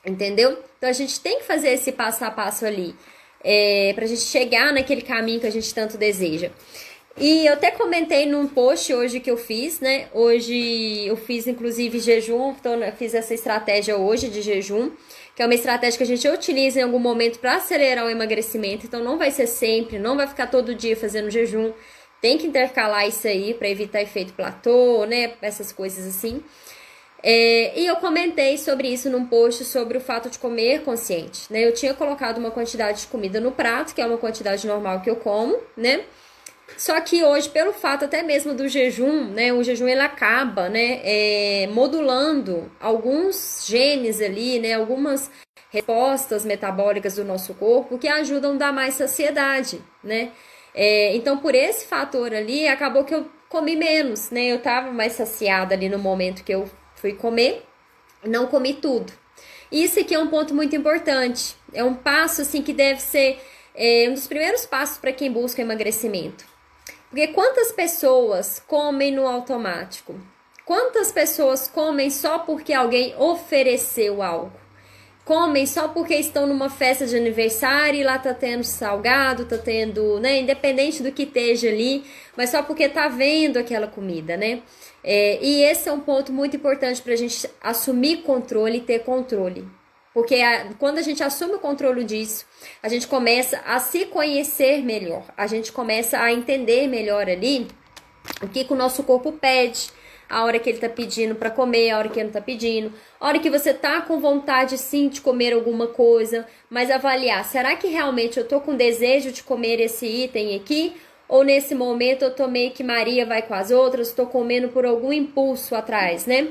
entendeu? Então a gente tem que fazer esse passo a passo ali, pra gente chegar naquele caminho que a gente tanto deseja. E eu até comentei num post hoje que eu fiz, né? Hoje eu fiz inclusive jejum, então eu fiz essa estratégia hoje de jejum, que é uma estratégia que a gente utiliza em algum momento para acelerar o emagrecimento, então não vai ser sempre, não vai ficar todo dia fazendo jejum, tem que intercalar isso aí para evitar efeito platô, né? Essas coisas assim. E eu comentei sobre isso num post sobre o fato de comer consciente, né? Eu tinha colocado uma quantidade de comida no prato, que é uma quantidade normal que eu como, né? Só que hoje, pelo fato até mesmo do jejum, né, o jejum ele acaba, né, modulando alguns genes ali, né, algumas respostas metabólicas do nosso corpo que ajudam a dar mais saciedade, né. Então, por esse fator ali, acabou que eu comi menos, né, eu tava mais saciada ali no momento que eu fui comer, não comi tudo. Isso aqui é um ponto muito importante, é um passo assim que deve ser um dos primeiros passos para quem busca emagrecimento. Porque quantas pessoas comem no automático? Quantas pessoas comem só porque alguém ofereceu algo? Comem só porque estão numa festa de aniversário e lá tá tendo salgado, tá tendo, né, independente do que esteja ali, mas só porque tá vendo aquela comida, né? E esse é um ponto muito importante pra gente assumir controle e ter controle. Porque quando a gente assume o controle disso, a gente começa a se conhecer melhor. A gente começa a entender melhor ali o que o nosso corpo pede, a hora que ele tá pedindo para comer, a hora que ele não tá pedindo, a hora que você tá com vontade sim de comer alguma coisa, mas avaliar, será que realmente eu tô com desejo de comer esse item aqui? Ou nesse momento eu tô meio que Maria vai com as outras, tô comendo por algum impulso atrás, né?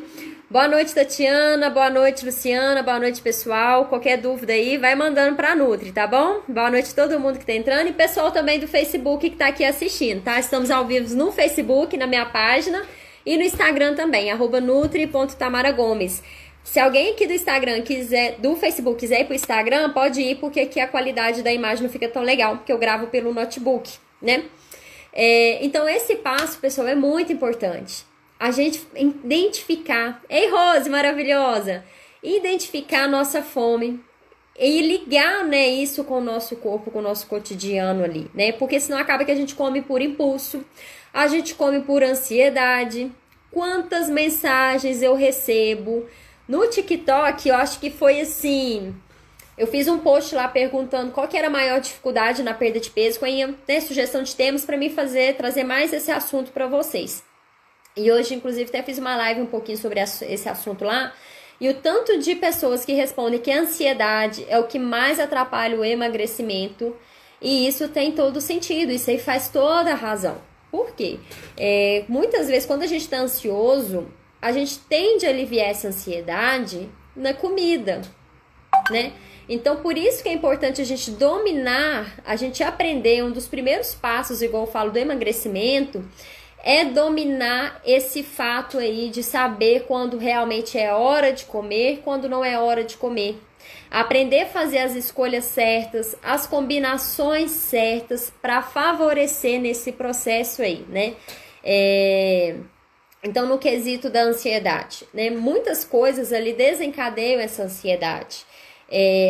Boa noite, Tatiana. Boa noite, Luciana. Boa noite, pessoal. Qualquer dúvida aí, vai mandando pra Nutri, tá bom? Boa noite a todo mundo que tá entrando e pessoal também do Facebook que tá aqui assistindo, tá? Estamos ao vivo no Facebook, na minha página e no Instagram também, @nutri.tamaragomes. Se alguém aqui do Instagram quiser, do Facebook quiser ir pro Instagram, pode ir, porque aqui a qualidade da imagem não fica tão legal, porque eu gravo pelo notebook, né? Então esse passo, pessoal, é muito importante. A gente identificar, ei Rose, maravilhosa, identificar a nossa fome e ligar, né, isso com o nosso corpo, com o nosso cotidiano ali, né, porque senão acaba que a gente come por impulso, a gente come por ansiedade. Quantas mensagens eu recebo no TikTok, eu acho que foi assim, eu fiz um post lá perguntando qual que era a maior dificuldade na perda de peso, com a sugestão de temas para mim trazer mais esse assunto para vocês. E hoje, inclusive, até fiz uma live um pouquinho sobre esse assunto lá. E o tanto de pessoas que respondem que a ansiedade é o que mais atrapalha o emagrecimento. E isso tem todo sentido, isso aí faz toda a razão. Por quê? Muitas vezes, quando a gente está ansioso, a gente tende a aliviar essa ansiedade na comida, né? Então, por isso que é importante a gente dominar, a gente aprender, um dos primeiros passos, igual eu falo, do emagrecimento, é dominar esse fato aí de saber quando realmente é hora de comer, quando não é hora de comer. Aprender a fazer as escolhas certas, as combinações certas para favorecer nesse processo aí, né? Então, no quesito da ansiedade, né? Muitas coisas ali desencadeiam essa ansiedade.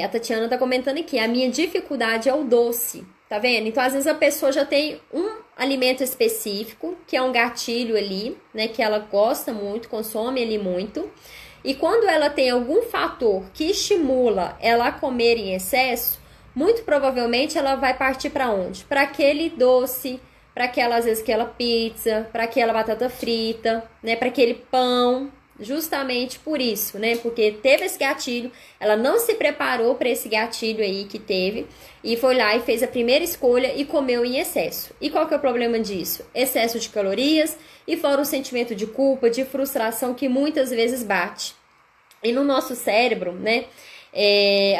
A Tatiana tá comentando aqui, a minha dificuldade é o doce, tá vendo? Então, às vezes a pessoa já tem um alimento específico, que é um gatilho ali, né, que ela gosta muito, consome ele muito, e quando ela tem algum fator que estimula ela a comer em excesso, muito provavelmente ela vai partir para onde? Para aquele doce, para aquela, às vezes, aquela pizza, para aquela batata frita, né, para aquele pão, justamente por isso, né? Porque teve esse gatilho, ela não se preparou para esse gatilho aí que teve e foi lá e fez a primeira escolha e comeu em excesso. E qual que é o problema disso? Excesso de calorias e fora o sentimento de culpa, de frustração que muitas vezes bate. E no nosso cérebro, né?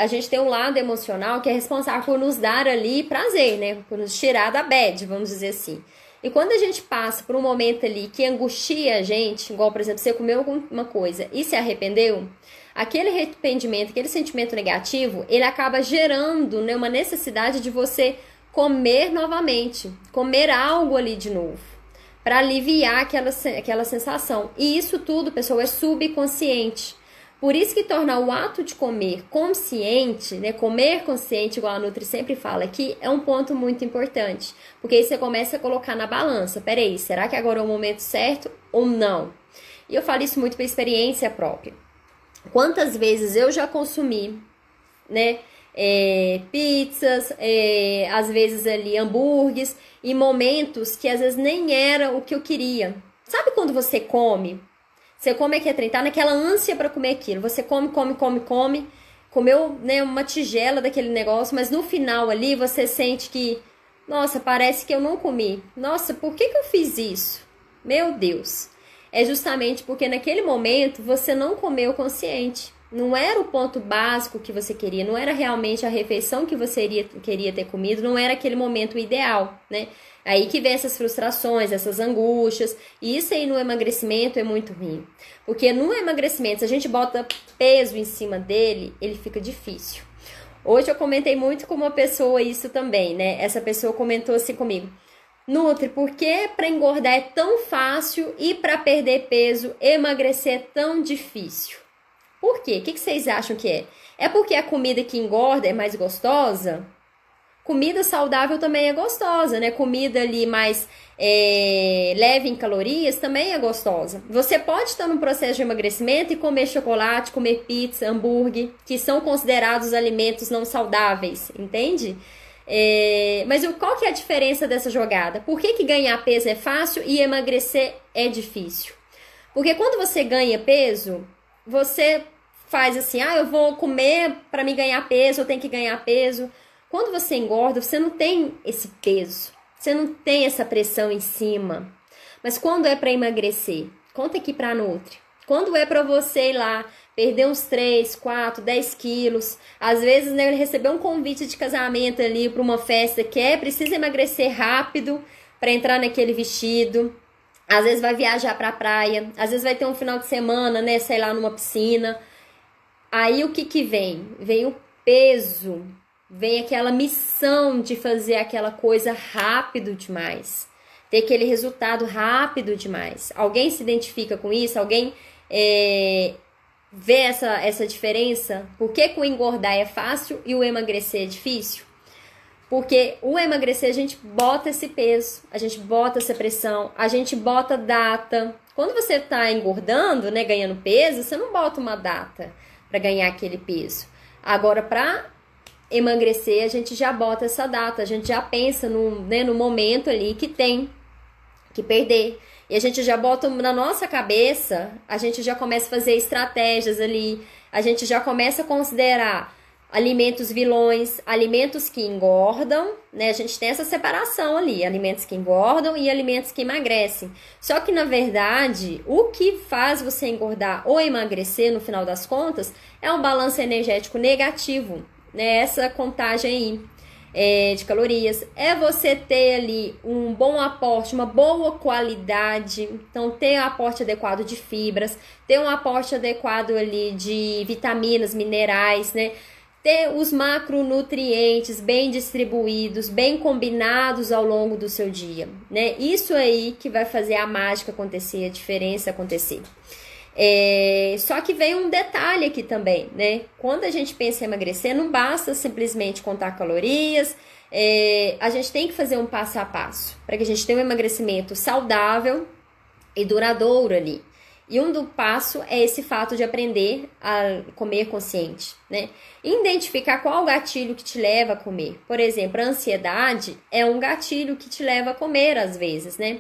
A gente tem um lado emocional que é responsável por nos dar ali prazer, né? Por nos tirar da bad, vamos dizer assim. E quando a gente passa por um momento ali que angustia a gente, igual, por exemplo, você comeu alguma coisa e se arrependeu, aquele arrependimento, aquele sentimento negativo, ele acaba gerando, né, uma necessidade de você comer novamente, comer algo ali de novo, para aliviar aquela sensação. E isso tudo, pessoal, é subconsciente. Por isso que tornar o ato de comer consciente, né? Comer consciente, igual a Nutri sempre fala aqui, é um ponto muito importante. Porque aí você começa a colocar na balança. Peraí, será que agora é o momento certo ou não? E eu falo isso muito por experiência própria. Quantas vezes eu já consumi, né? Pizzas, às vezes ali hambúrgueres, em momentos que às vezes nem era o que eu queria. Sabe quando você come? Você come aqui a trem, tá naquela ânsia para comer aquilo. Você come, comeu, né, uma tigela daquele negócio, mas no final ali você sente que, nossa, parece que eu não comi. Nossa, por que eu fiz isso? Meu Deus. É justamente porque naquele momento você não comeu consciente. Não era o ponto básico que você queria, não era realmente a refeição que você queria ter comido, não era aquele momento ideal, né? Aí que vem essas frustrações, essas angústias, e isso aí no emagrecimento é muito ruim. Porque no emagrecimento, se a gente bota peso em cima dele, ele fica difícil. Hoje eu comentei muito com uma pessoa isso também, né? Essa pessoa comentou assim comigo: Nutri, por que para engordar é tão fácil e para perder peso, emagrecer é tão difícil? Por quê? O que vocês acham que é? É porque a comida que engorda é mais gostosa? Comida saudável também é gostosa, né? Comida ali mais leve em calorias também é gostosa. Você pode estar num processo de emagrecimento e comer chocolate, comer pizza, hambúrguer, que são considerados alimentos não saudáveis, entende? Mas qual que é a diferença dessa jogada? Por que ganhar peso é fácil e emagrecer é difícil? Porque quando você ganha peso, você faz assim, eu vou comer para me ganhar peso, eu tenho que ganhar peso. Quando você engorda, você não tem esse peso, você não tem essa pressão em cima. Mas quando é para emagrecer, conta aqui para a Nutri. Quando é para você ir lá, perder uns 3, 4, 10 quilos, às vezes, né, receber um convite de casamento ali para uma festa que precisa emagrecer rápido para entrar naquele vestido. Às vezes vai viajar para a praia, às vezes vai ter um final de semana, né, sei lá, numa piscina. Aí o que vem? Vem o peso. Vem aquela missão de fazer aquela coisa rápido demais. Ter aquele resultado rápido demais. Alguém se identifica com isso? Alguém vê essa diferença? Por que o engordar é fácil e o emagrecer é difícil? Porque o emagrecer a gente bota esse peso, a gente bota essa pressão, a gente bota data. Quando você está engordando, né, ganhando peso, você não bota uma data para ganhar aquele peso. Agora, para emagrecer, a gente já bota essa data, a gente já pensa no momento ali que tem que perder. E a gente já bota na nossa cabeça, a gente já começa a fazer estratégias ali, a gente já começa a considerar alimentos vilões, alimentos que engordam, né? A gente tem essa separação ali, alimentos que engordam e alimentos que emagrecem. Só que, na verdade, o que faz você engordar ou emagrecer, no final das contas, é um balanço energético negativo, né? Essa contagem aí de calorias. É você ter ali um bom aporte, uma boa qualidade. Então, ter um aporte adequado de fibras, ter um aporte adequado ali de vitaminas, minerais, né? Ter os macronutrientes bem distribuídos, bem combinados ao longo do seu dia, né? Isso aí que vai fazer a mágica acontecer, a diferença acontecer. Só que vem um detalhe aqui também, né? Quando a gente pensa em emagrecer, não basta simplesmente contar calorias, a gente tem que fazer um passo a passo para que a gente tenha um emagrecimento saudável e duradouro ali. E um do passo é esse fato de aprender a comer consciente, né? Identificar qual o gatilho que te leva a comer. Por exemplo, a ansiedade é um gatilho que te leva a comer às vezes, né?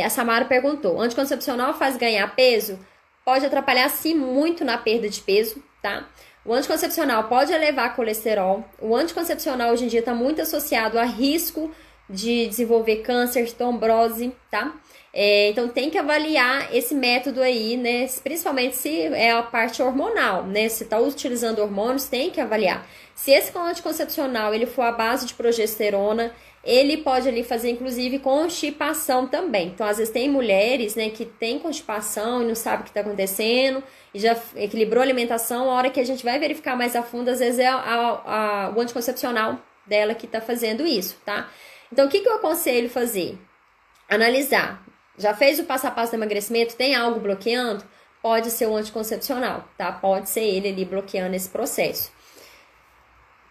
A Samara perguntou, anticoncepcional faz ganhar peso? Pode atrapalhar sim muito na perda de peso, tá? O anticoncepcional pode elevar colesterol. O anticoncepcional hoje em dia está muito associado a risco de desenvolver câncer, trombose, tá? Então tem que avaliar esse método aí, né? Principalmente se é a parte hormonal, né? Se está utilizando hormônios, tem que avaliar. Se esse anticoncepcional ele for à base de progesterona, ele pode ali fazer inclusive constipação também. Então às vezes tem mulheres, né, que tem constipação e não sabe o que está acontecendo e já equilibrou a alimentação. A hora que a gente vai verificar mais a fundo, às vezes é o anticoncepcional dela que está fazendo isso, tá? Então o que eu aconselho fazer? Analisar. Já fez o passo a passo do emagrecimento? Tem algo bloqueando? pode ser o anticoncepcional, tá? Pode ser ele ali bloqueando esse processo.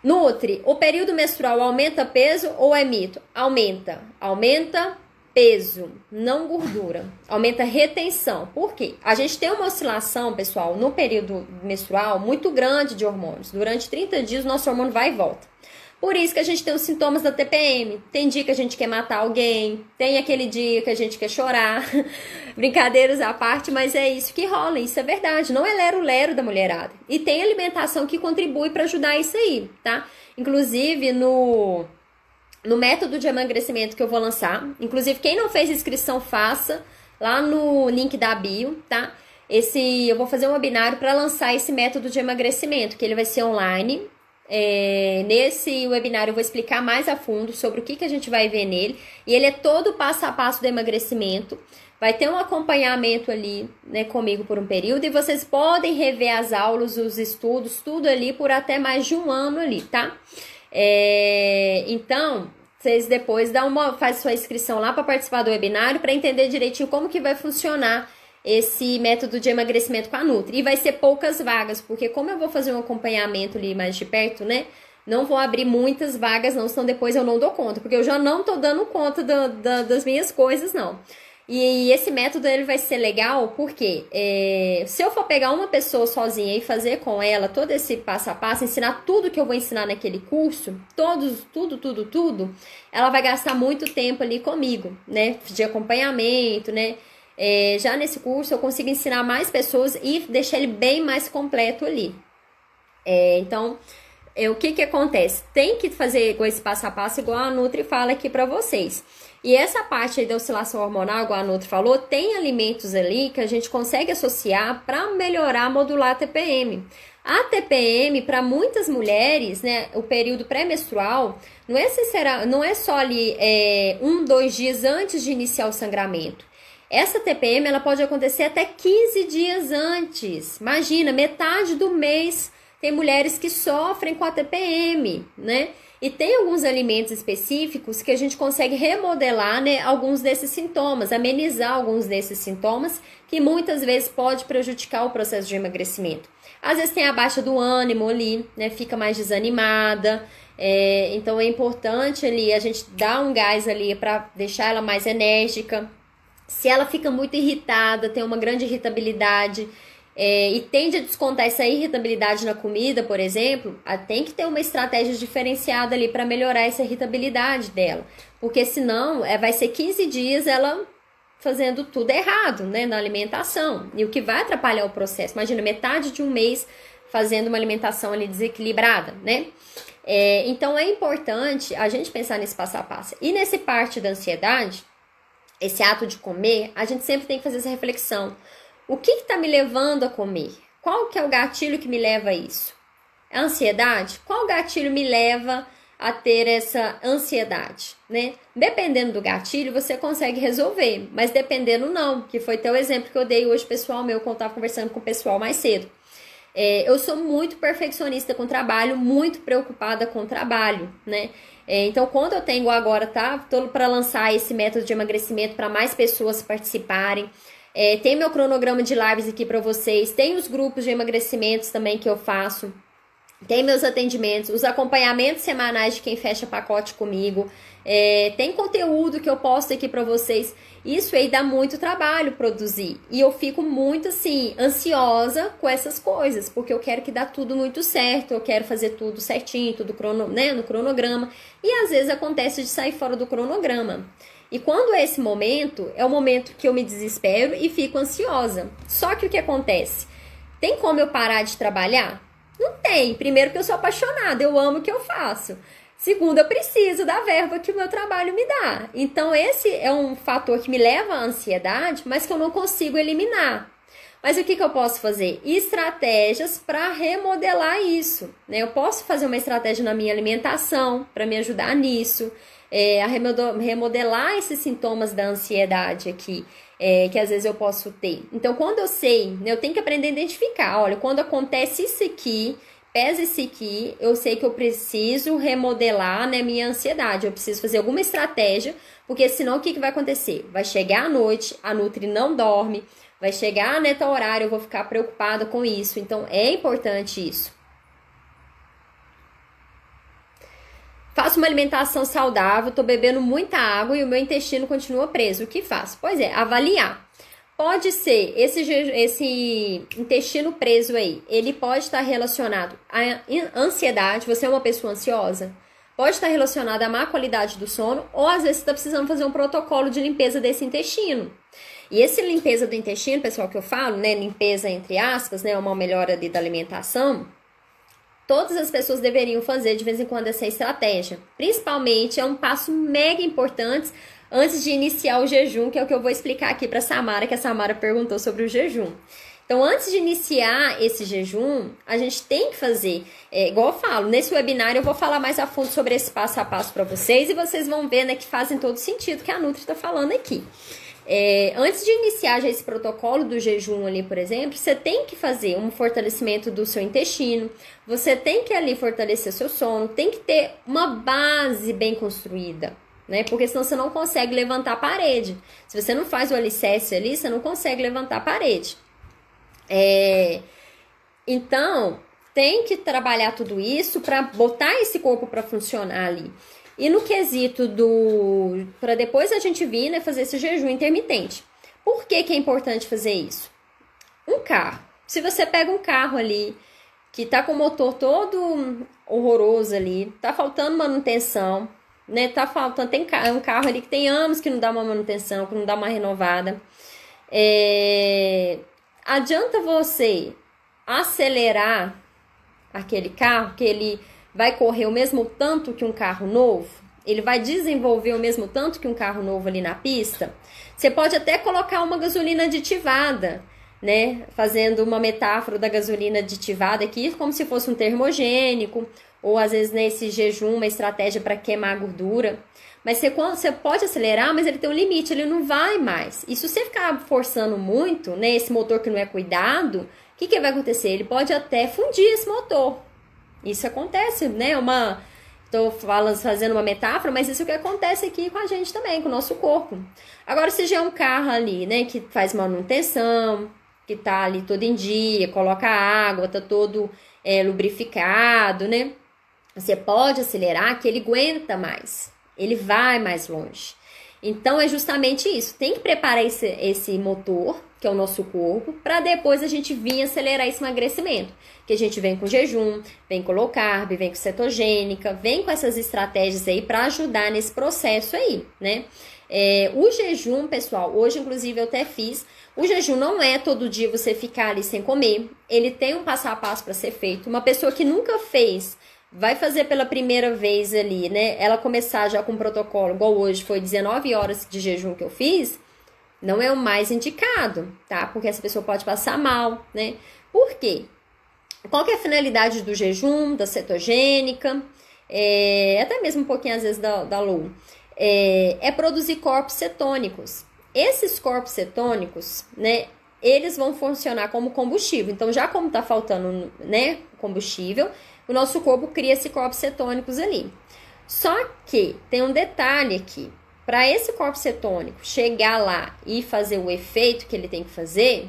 Nutri, o período menstrual aumenta peso ou é mito? Aumenta. Aumenta peso, não gordura. Aumenta retenção. Por quê? A gente tem uma oscilação, pessoal, no período menstrual muito grande de hormônios. Durante 30 dias, o nosso hormônio vai e volta. Por isso que a gente tem os sintomas da TPM. Tem dia que a gente quer matar alguém, tem aquele dia que a gente quer chorar. Brincadeiras à parte, mas é isso que rola, isso é verdade. Não é lero-lero da mulherada. E tem alimentação que contribui para ajudar isso aí, tá? Inclusive, no método de emagrecimento que eu vou lançar. Inclusive, quem não fez inscrição, faça lá no link da bio, tá? Eu vou fazer um webinário para lançar esse método de emagrecimento, que ele vai ser online. Nesse webinário eu vou explicar mais a fundo sobre o que a gente vai ver nele. E ele é todo passo a passo do emagrecimento. Vai ter um acompanhamento ali, né, comigo por um período. E vocês podem rever as aulas, os estudos, tudo ali por até mais de um ano ali, tá? Então, vocês depois fazem sua inscrição lá para participar do webinário para entender direitinho como que vai funcionar esse método de emagrecimento com a Nutri. E vai ser poucas vagas, porque como eu vou fazer um acompanhamento ali mais de perto, né? Não vou abrir muitas vagas, não, senão depois eu não dou conta, porque eu já não tô dando conta das minhas coisas, não. E esse método, ele vai ser legal, porque se eu for pegar uma pessoa sozinha e fazer com ela todo esse passo a passo, ensinar tudo que eu vou ensinar naquele curso, tudo, ela vai gastar muito tempo ali comigo, né? De acompanhamento, né? Já nesse curso eu consigo ensinar mais pessoas e deixar ele bem mais completo ali. Então, o que acontece? Tem que fazer esse passo a passo igual a Nutri fala aqui pra vocês. E essa parte aí da oscilação hormonal, igual a Nutri falou, tem alimentos ali que a gente consegue associar para melhorar, modular a TPM. A TPM, para muitas mulheres, né, o período pré-menstrual, não é só ali 1-2 dias antes de iniciar o sangramento. Essa TPM, ela pode acontecer até 15 dias antes. Imagina, metade do mês tem mulheres que sofrem com a TPM, né? E tem alguns alimentos específicos que a gente consegue remodelar, né, alguns desses sintomas, amenizar alguns desses sintomas, que muitas vezes pode prejudicar o processo de emagrecimento. Às vezes tem a baixa do ânimo ali, né, fica mais desanimada, então é importante ali a gente dar um gás ali para deixar ela mais enérgica. Se ela fica muito irritada, tem uma grande irritabilidade, e tende a descontar essa irritabilidade na comida, por exemplo, tem que ter uma estratégia diferenciada ali para melhorar essa irritabilidade dela. Porque senão vai ser 15 dias ela fazendo tudo errado, né, na alimentação. E o que vai atrapalhar o processo. Imagina, metade de um mês fazendo uma alimentação ali desequilibrada, né? Então é importante a gente pensar nesse passo a passo. E nesse parte da ansiedade, esse ato de comer, a gente sempre tem que fazer essa reflexão. O que está me levando a comer? Qual que é o gatilho que me leva a isso? A ansiedade? Qual gatilho me leva a ter essa ansiedade, né? Dependendo do gatilho, você consegue resolver, mas dependendo não, que foi até o exemplo que eu dei hoje, pessoal meu, quando eu estava conversando com o pessoal mais cedo. Eu sou muito perfeccionista com o trabalho, muito preocupada com o trabalho, né? Então, quando eu tenho agora, tô para lançar esse método de emagrecimento para mais pessoas participarem. Tem meu cronograma de lives aqui para vocês, tem os grupos de emagrecimentos também que eu faço, tem meus atendimentos, os acompanhamentos semanais de quem fecha pacote comigo, tem conteúdo que eu posto aqui para vocês. Isso aí dá muito trabalho produzir e eu fico muito assim ansiosa com essas coisas, porque eu quero que dá tudo muito certo, eu quero fazer tudo certinho, tudo no cronograma, e às vezes acontece de sair fora do cronograma. E quando é esse momento, é o momento que eu me desespero e fico ansiosa. Só que o que acontece? Tem como eu parar de trabalhar? Não tem. Primeiro que eu sou apaixonada, eu amo o que eu faço. Segundo, eu preciso da verba que o meu trabalho me dá. Então esse é um fator que me leva à ansiedade, mas que eu não consigo eliminar. Mas o que eu posso fazer? Estratégias para remodelar isso, né? Eu posso fazer uma estratégia na minha alimentação para me ajudar nisso. A remodelar esses sintomas da ansiedade aqui, que às vezes eu posso ter. Então, quando eu sei, eu tenho que aprender a identificar. Olha, quando acontece isso aqui, pesa isso aqui, eu sei que eu preciso remodelar, né, minha ansiedade. Eu preciso fazer alguma estratégia, porque senão o que vai acontecer? Vai chegar à noite, a Nutri não dorme, Vai chegar, né, tal horário, eu vou ficar preocupada com isso. Então, é importante isso. Faço uma alimentação saudável, tô bebendo muita água e o meu intestino continua preso. O que faço? Pois é, avaliar. Pode ser, esse intestino preso aí, ele pode estar relacionado à ansiedade, você é uma pessoa ansiosa? Pode estar relacionado à má qualidade do sono, ou às vezes você está precisando fazer um protocolo de limpeza desse intestino. E esse limpeza do intestino, pessoal, que eu falo, né, limpeza entre aspas, né, uma melhora ali da alimentação, todas as pessoas deveriam fazer de vez em quando essa estratégia. Principalmente, é um passo mega importante antes de iniciar o jejum, que é o que eu vou explicar aqui para Samara, que a Samara perguntou sobre o jejum. Então, antes de iniciar esse jejum, a gente tem que fazer, igual eu falo, nesse webinar eu vou falar mais a fundo sobre esse passo a passo para vocês, e vocês vão ver, né, que fazem todo sentido que a Nutri está falando aqui. Antes de iniciar já esse protocolo do jejum ali, por exemplo, você tem que fazer um fortalecimento do seu intestino, você tem que ali fortalecer seu sono, tem que ter uma base bem construída, né? Porque senão você não consegue levantar a parede. Se você não faz o alicerce ali, você não consegue levantar a parede. Então, tem que trabalhar tudo isso para botar esse corpo para funcionar ali. E no quesito para depois a gente vir, né, fazer esse jejum intermitente. Por que que é importante fazer isso? Um carro. Se você pega um carro ali que tá com o motor todo horroroso ali, tá faltando manutenção, né? Tá faltando, tem um carro ali que tem anos que não dá uma manutenção, que não dá uma renovada. Adianta você acelerar aquele carro, que ele vai correr o mesmo tanto que um carro novo? Ele vai desenvolver o mesmo tanto que um carro novo ali na pista? Você pode até colocar uma gasolina aditivada, né? Fazendo uma metáfora da gasolina aditivada aqui, como se fosse um termogênico, ou às vezes nesse jejum, uma estratégia para queimar a gordura. Mas você pode acelerar, mas ele tem um limite, ele não vai mais. E se você ficar forçando muito, né, esse motor que não é cuidado, o que vai acontecer? Ele pode até fundir esse motor. Isso acontece, né? Tô fazendo uma metáfora, mas isso é o que acontece aqui com a gente também, com o nosso corpo. Agora, se já é um carro ali, né, que faz manutenção, que tá ali todo em dia, coloca água, tá todo lubrificado, né? Você pode acelerar que ele aguenta mais, ele vai mais longe. Então, é justamente isso. Tem que preparar esse motor, que é o nosso corpo, para depois a gente vir acelerar esse emagrecimento. Que a gente vem com jejum, vem com low carb, vem com cetogênica, vem com essas estratégias aí para ajudar nesse processo aí, né? O jejum, pessoal, hoje inclusive eu até fiz, o jejum não é todo dia você ficar ali sem comer, ele tem um passo a passo para ser feito. Uma pessoa que nunca fez, vai fazer pela primeira vez ali, né? Ela começar já com um protocolo, igual hoje foi 19 horas de jejum que eu fiz, não é o mais indicado, tá? Porque essa pessoa pode passar mal, né? Por quê? Qual que é a finalidade do jejum, da cetogênica, até mesmo um pouquinho às vezes da low? É produzir corpos cetônicos. Esses corpos cetônicos, né? Eles vão funcionar como combustível. Então, já como tá faltando, né, combustível, o nosso corpo cria esses corpos cetônicos ali. Só que tem um detalhe aqui. Para esse corpo cetônico chegar lá e fazer o efeito que ele tem que fazer,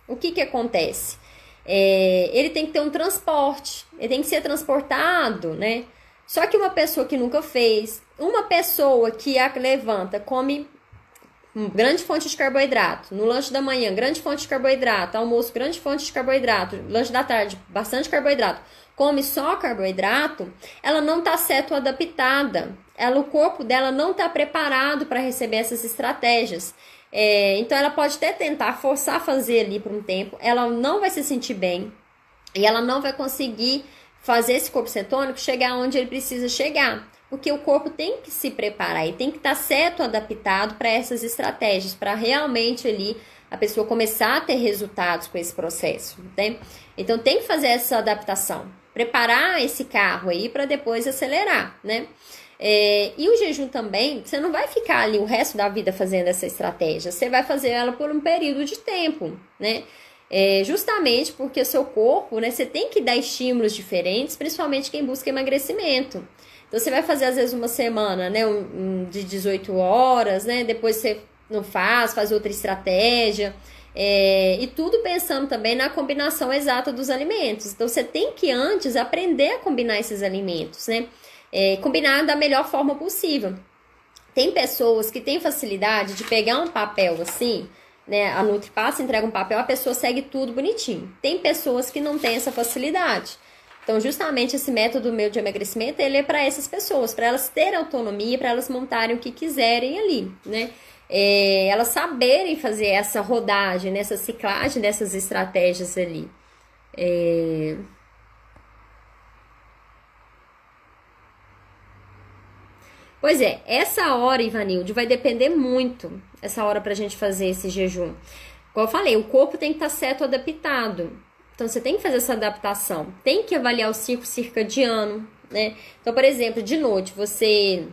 o que acontece? Ele tem que ter um transporte, ele tem que ser transportado, né? Só que uma pessoa que nunca fez, uma pessoa que levanta, come grande fonte de carboidrato, no lanche da manhã, grande fonte de carboidrato, almoço, grande fonte de carboidrato, lanche da tarde, bastante carboidrato, come só carboidrato, ela não está adaptada, o corpo dela não está preparado para receber essas estratégias. Então ela pode até tentar forçar a fazer ali por um tempo, ela não vai se sentir bem e ela não vai conseguir fazer esse corpo cetônico chegar onde ele precisa chegar, porque o corpo tem que se preparar e tem que estar certo adaptado para essas estratégias, para realmente ali a pessoa começar a ter resultados com esse processo, né? Então tem que fazer essa adaptação, preparar esse carro aí para depois acelerar, né? E o jejum também, você não vai ficar ali o resto da vida fazendo essa estratégia, você vai fazer ela por um período de tempo, né? Justamente porque o seu corpo, né, você tem que dar estímulos diferentes, principalmente quem busca emagrecimento. Então você vai fazer às vezes uma semana, né, de 18 horas, né? Depois você não faz outra estratégia. E tudo pensando também na combinação exata dos alimentos. Então, você tem que antes aprender a combinar esses alimentos, né? Combinar da melhor forma possível. Tem pessoas que têm facilidade de pegar um papel assim, né? A Nutri passa, entrega um papel, a pessoa segue tudo bonitinho. Tem pessoas que não têm essa facilidade. Então, justamente esse método meu de emagrecimento, ele é para essas pessoas, para elas terem autonomia, para elas montarem o que quiserem ali, né? Elas saberem fazer essa rodagem, né? Essa ciclagem dessas estratégias ali. Pois é, essa hora, Ivanilde, vai depender muito, essa hora pra gente fazer esse jejum. Como eu falei, o corpo tem que estar certo, adaptado. Então, você tem que fazer essa adaptação. Tem que avaliar o ciclo circadiano, né? Então, por exemplo, de noite, você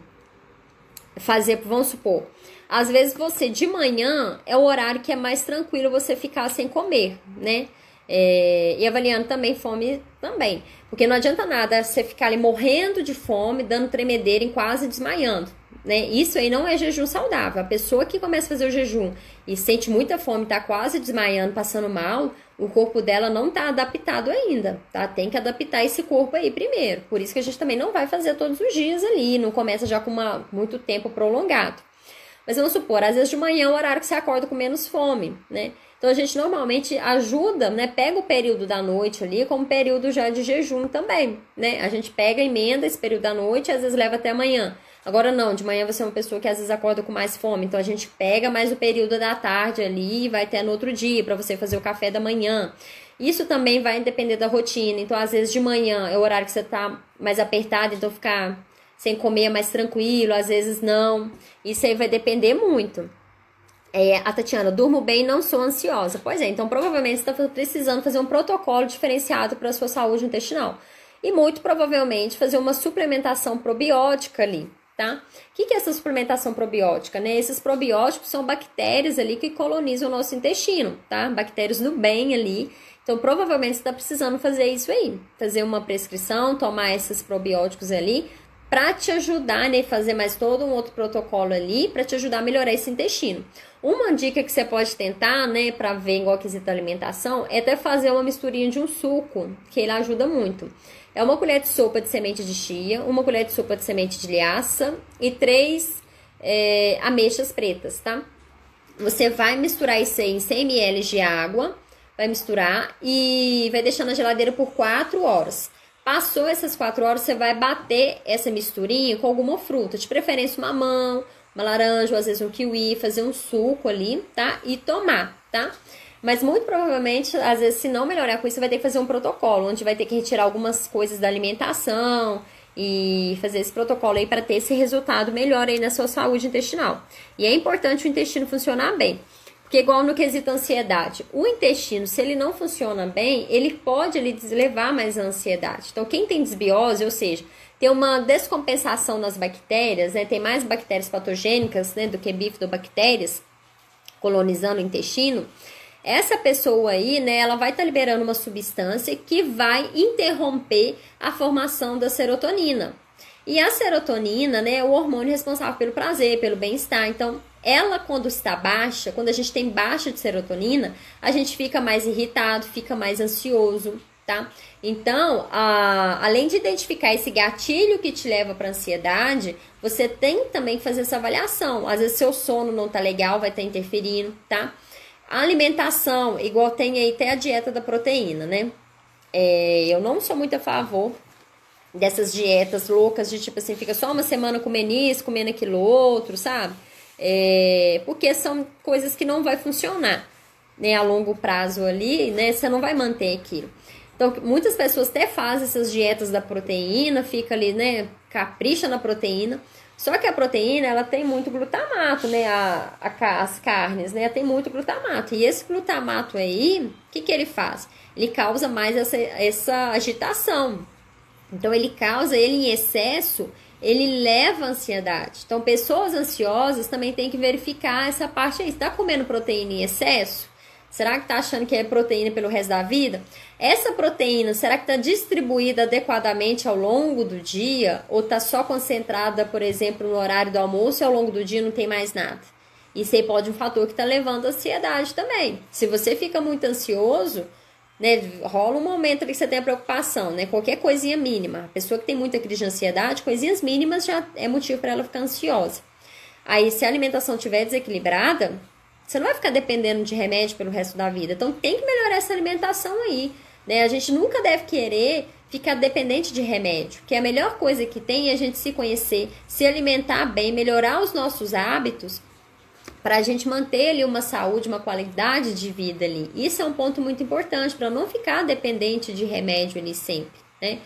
fazer, vamos supor, às vezes você, de manhã, é o horário que é mais tranquilo você ficar sem comer, né? E avaliando também fome também. Porque não adianta nada você ficar ali morrendo de fome, dando tremedeira e quase desmaiando, né? Isso aí não é jejum saudável. A pessoa que começa a fazer o jejum e sente muita fome, tá quase desmaiando, passando mal, o corpo dela não tá adaptado ainda, tá? Tem que adaptar esse corpo aí primeiro. Por isso que a gente também não vai fazer todos os dias ali, não começa já com muito tempo prolongado. Mas vamos supor, às vezes de manhã é o horário que você acorda com menos fome, né? Então a gente normalmente ajuda, né? Pega o período da noite ali como período já de jejum também, né? A gente pega, emenda esse período da noite e às vezes leva até amanhã. Agora não, de manhã você é uma pessoa que às vezes acorda com mais fome, então a gente pega mais o período da tarde ali e vai até no outro dia para você fazer o café da manhã. Isso também vai depender da rotina, então às vezes de manhã é o horário que você tá mais apertado, então ficar sem comer é mais tranquilo, às vezes não. Isso aí vai depender muito. A Tatiana, durmo bem, não sou ansiosa. Pois é, então provavelmente você está precisando fazer um protocolo diferenciado para a sua saúde intestinal. E muito provavelmente fazer uma suplementação probiótica ali, tá? O que é essa suplementação probiótica, né? Esses probióticos são bactérias ali que colonizam o nosso intestino, tá? Bactérias do bem ali. Então, provavelmente você está precisando fazer isso aí. Fazer uma prescrição, tomar esses probióticos ali, para te ajudar, né, fazer mais todo um outro protocolo ali, para te ajudar a melhorar esse intestino. Uma dica que você pode tentar, né, para ver igual quesito alimentação, é até fazer uma misturinha de um suco, que ele ajuda muito. É uma colher de sopa de semente de chia, uma colher de sopa de semente de linhaça e 3 ameixas pretas, tá? Você vai misturar isso aí em 100 ml de água, vai misturar e vai deixar na geladeira por 4 horas. Passou essas 4 horas, você vai bater essa misturinha com alguma fruta, de preferência uma mamão, uma laranja, ou às vezes um kiwi, fazer um suco ali, tá? E tomar, tá? Mas muito provavelmente, às vezes, se não melhorar com isso, você vai ter que fazer um protocolo, onde vai ter que retirar algumas coisas da alimentação e fazer esse protocolo aí para ter esse resultado melhor aí na sua saúde intestinal. E é importante o intestino funcionar bem. Porque igual no quesito ansiedade, o intestino, se ele não funciona bem, ele pode levar mais a ansiedade. Então, quem tem desbiose, ou seja, tem uma descompensação nas bactérias, né? Tem mais bactérias patogênicas, né, do que bifidobactérias colonizando o intestino. Essa pessoa aí, né, ela vai estar liberando uma substância que vai interromper a formação da serotonina. E a serotonina, né, é o hormônio responsável pelo prazer, pelo bem-estar. Então, ela quando está baixa, quando a gente tem baixa de serotonina, a gente fica mais irritado, fica mais ansioso, tá? Então, além de identificar esse gatilho que te leva para ansiedade, você tem também que fazer essa avaliação. Às vezes seu sono não tá legal, vai estar interferindo, tá? A alimentação, igual tem aí até a dieta da proteína, né? Eu não sou muito a favor dessas dietas loucas de tipo assim, fica só uma semana comendo isso, comendo aquilo outro, sabe? Porque são coisas que não vai funcionar, né? A longo prazo ali, né? Você não vai manter aquilo. Então, muitas pessoas até fazem essas dietas da proteína, fica ali, né? Capricha na proteína. Só que a proteína, ela tem muito glutamato, né? As carnes, né? Tem muito glutamato. E esse glutamato aí, o que ele faz? Ele causa mais essa agitação. Então, ele em excesso, ele leva à ansiedade. Então, pessoas ansiosas também tem que verificar essa parte aí. Você tá comendo proteína em excesso? Será que tá achando que é proteína pelo resto da vida? Essa proteína, será que tá distribuída adequadamente ao longo do dia? Ou tá só concentrada, por exemplo, no horário do almoço e ao longo do dia não tem mais nada? Isso aí pode ser um fator que está levando à ansiedade também. Se você fica muito ansioso, né, rola um momento ali que você tem a preocupação, né? Qualquer coisinha mínima. A pessoa que tem muita crise de ansiedade, coisinhas mínimas já é motivo para ela ficar ansiosa. Aí, se a alimentação estiver desequilibrada, você não vai ficar dependendo de remédio pelo resto da vida. Então, tem que melhorar essa alimentação aí, né? A gente nunca deve querer ficar dependente de remédio, porque a melhor coisa que tem é a gente se conhecer, se alimentar bem, melhorar os nossos hábitos, para a gente manter ali uma saúde, uma qualidade de vida ali. Isso é um ponto muito importante, para não ficar dependente de remédio ali sempre, né?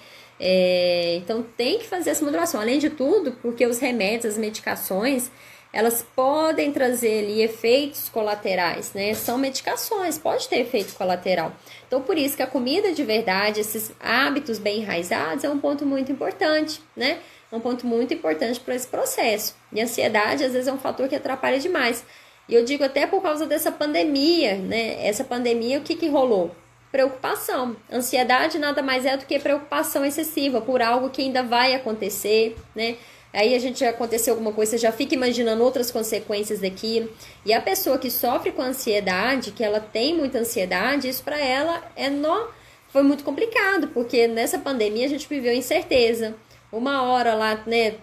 Então tem que fazer essa modulação. Além de tudo, porque os remédios, as medicações, elas podem trazer ali efeitos colaterais, né? São medicações, pode ter efeito colateral. Então, por isso que a comida de verdade, esses hábitos bem enraizados, é um ponto muito importante, né? É um ponto muito importante para esse processo. E a ansiedade, às vezes, é um fator que atrapalha demais. E eu digo até por causa dessa pandemia, né? Essa pandemia, o que rolou? Preocupação. Ansiedade nada mais é do que preocupação excessiva por algo que ainda vai acontecer, né? Aí a gente aconteceu alguma coisa, você já fica imaginando outras consequências daquilo. E a pessoa que sofre com ansiedade, que ela tem muita ansiedade, isso para ela foi muito complicado, porque nessa pandemia a gente viveu incerteza. Uma hora lá, né,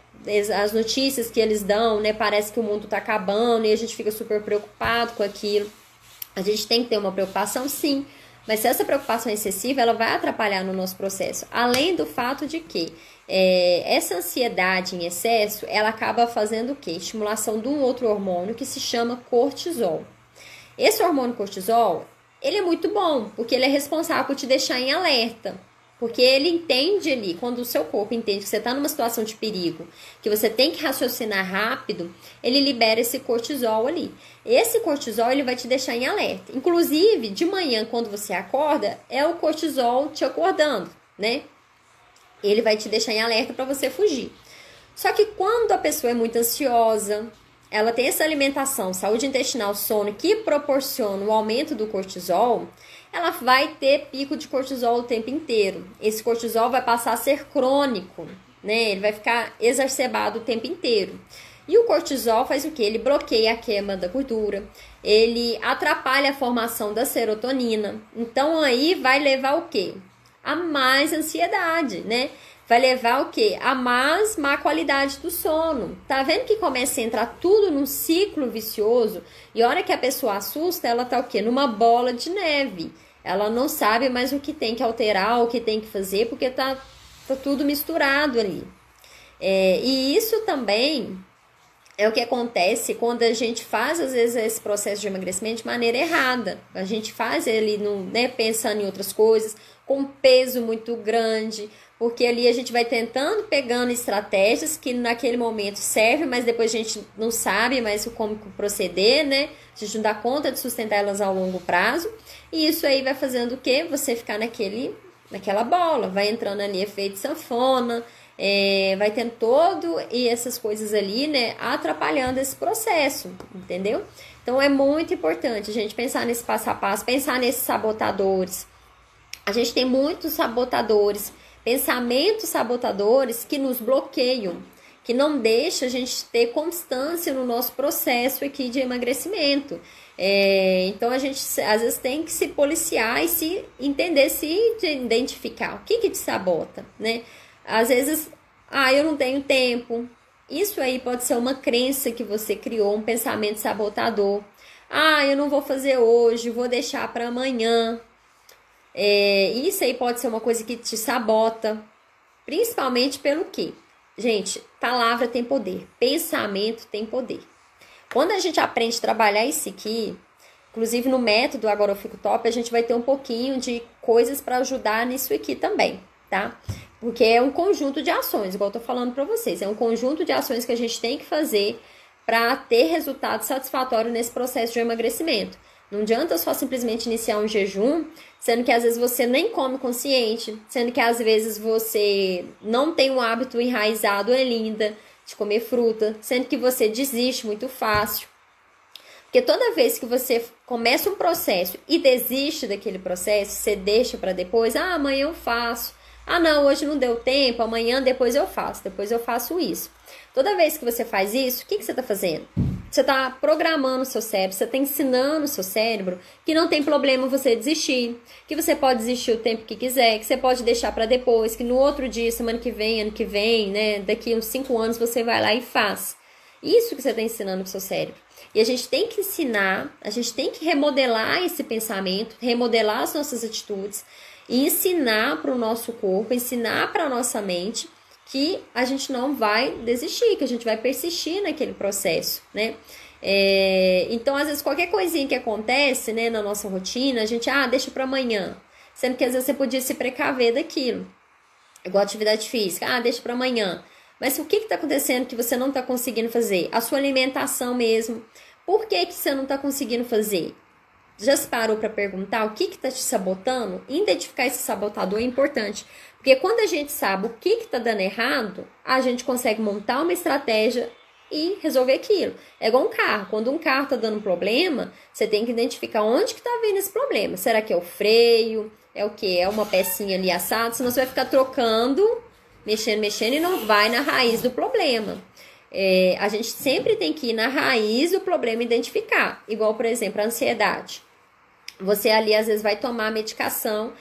as notícias que eles dão, né, parece que o mundo tá acabando e a gente fica super preocupado com aquilo. A gente tem que ter uma preocupação, sim, mas se essa preocupação é excessiva, ela vai atrapalhar no nosso processo. Além do fato de que essa ansiedade em excesso, ela acaba fazendo o quê? Estimulação de um outro hormônio que se chama cortisol. Esse hormônio cortisol, ele é muito bom, porque ele é responsável por te deixar em alerta. Porque ele entende ali, quando o seu corpo entende que você está numa situação de perigo, que você tem que raciocinar rápido, ele libera esse cortisol ali. Esse cortisol, ele vai te deixar em alerta. Inclusive, de manhã, quando você acorda, é o cortisol te acordando, né? Ele vai te deixar em alerta para você fugir. Só que quando a pessoa é muito ansiosa, ela tem essa alimentação, saúde intestinal, sono, que proporciona o aumento do cortisol, ela vai ter pico de cortisol o tempo inteiro. Esse cortisol vai passar a ser crônico, né? Ele vai ficar exacerbado o tempo inteiro. E o cortisol faz o quê? Ele bloqueia a queima da gordura, ele atrapalha a formação da serotonina. Então aí vai levar o quê? A mais ansiedade, né? Vai levar o quê? A mais má qualidade do sono. Tá vendo que começa a entrar tudo num ciclo vicioso? E a hora que a pessoa assusta, ela tá o quê? Numa bola de neve. Ela não sabe mais o que tem que alterar, o que tem que fazer, porque tá tudo misturado ali. E isso também é o que acontece quando a gente faz, às vezes, esse processo de emagrecimento de maneira errada. A gente faz ele, né, pensando em outras coisas, com peso muito grande, porque ali a gente vai tentando, pegando estratégias que naquele momento servem, mas depois a gente não sabe mais como proceder, né? A gente não dá conta de sustentar elas ao longo prazo. E isso aí vai fazendo o quê? Você ficar naquela bola, vai entrando ali efeito sanfona, vai tendo todo e essas coisas ali, né, atrapalhando esse processo, entendeu? Então é muito importante a gente pensar nesse passo a passo, pensar nesses sabotadores. A gente tem muitos sabotadores, pensamentos sabotadores que nos bloqueiam, que não deixam a gente ter constância no nosso processo aqui de emagrecimento. Então a gente às vezes tem que se policiar e se entender, se identificar o que te sabota, né? Às vezes, eu não tenho tempo. Isso aí pode ser uma crença que você criou, um pensamento sabotador. Eu não vou fazer hoje, vou deixar para amanhã. Isso aí pode ser uma coisa que te sabota, principalmente pelo quê? Gente, palavra tem poder, pensamento tem poder. Quando a gente aprende a trabalhar isso aqui, inclusive no método Agora Eu Fico Top, a gente vai ter um pouquinho de coisas para ajudar nisso aqui também, tá? Porque é um conjunto de ações, igual eu tô falando para vocês, é um conjunto de ações que a gente tem que fazer para ter resultado satisfatório nesse processo de emagrecimento. Não adianta só simplesmente iniciar um jejum, sendo que às vezes você nem come consciente, sendo que às vezes você não tem um hábito enraizado ainda de comer fruta, sendo que você desiste muito fácil. Porque toda vez que você começa um processo e desiste daquele processo, você deixa para depois, amanhã eu faço. Não, hoje não deu tempo, amanhã depois eu faço isso. Toda vez que você faz isso, o que você está fazendo? Você está programando o seu cérebro, você está ensinando o seu cérebro que não tem problema você desistir, que você pode desistir o tempo que quiser, que você pode deixar para depois, que no outro dia, semana que vem, ano que vem, né, daqui uns 5 anos você vai lá e faz. Isso que você está ensinando pro seu cérebro. E a gente tem que ensinar, a gente tem que remodelar esse pensamento, remodelar as nossas atitudes e ensinar para o nosso corpo, ensinar para a nossa mente que a gente não vai desistir, que a gente vai persistir naquele processo, né? Então, às vezes, qualquer coisinha que acontece, né, na nossa rotina, a gente, deixa para amanhã. Sendo que, às vezes, você podia se precaver daquilo. Igual atividade física, deixa para amanhã. Mas o que está acontecendo que você não está conseguindo fazer? A sua alimentação mesmo. Por que você não está conseguindo fazer? Já se parou para perguntar o que está te sabotando? Identificar esse sabotador é importante. Porque quando a gente sabe o que está dando errado, a gente consegue montar uma estratégia e resolver aquilo. É igual um carro. Quando um carro está dando problema, você tem que identificar onde que está vindo esse problema. Será que é o freio? É o quê? É uma pecinha ali assada? Senão você vai ficar trocando, mexendo e não vai na raiz do problema. A gente sempre tem que ir na raiz do problema e identificar. Igual, por exemplo, a ansiedade. Você ali, às vezes, vai tomar medicação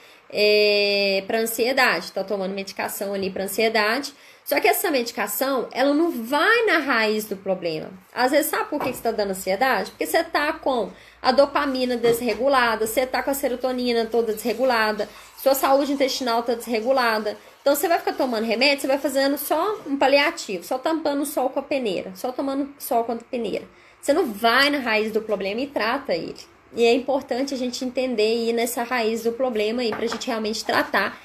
para ansiedade. Tá tomando medicação ali para ansiedade. Só que essa medicação, ela não vai na raiz do problema. Às vezes, sabe por que você tá dando ansiedade? Porque você tá com a dopamina desregulada, você tá com a serotonina toda desregulada, sua saúde intestinal tá desregulada. Então, você vai ficar tomando remédio, você vai fazendo só um paliativo, só tampando o sol com a peneira, só tomando sol com a peneira. Você não vai na raiz do problema e trata ele. E é importante a gente entender e ir nessa raiz do problema aí pra gente realmente tratar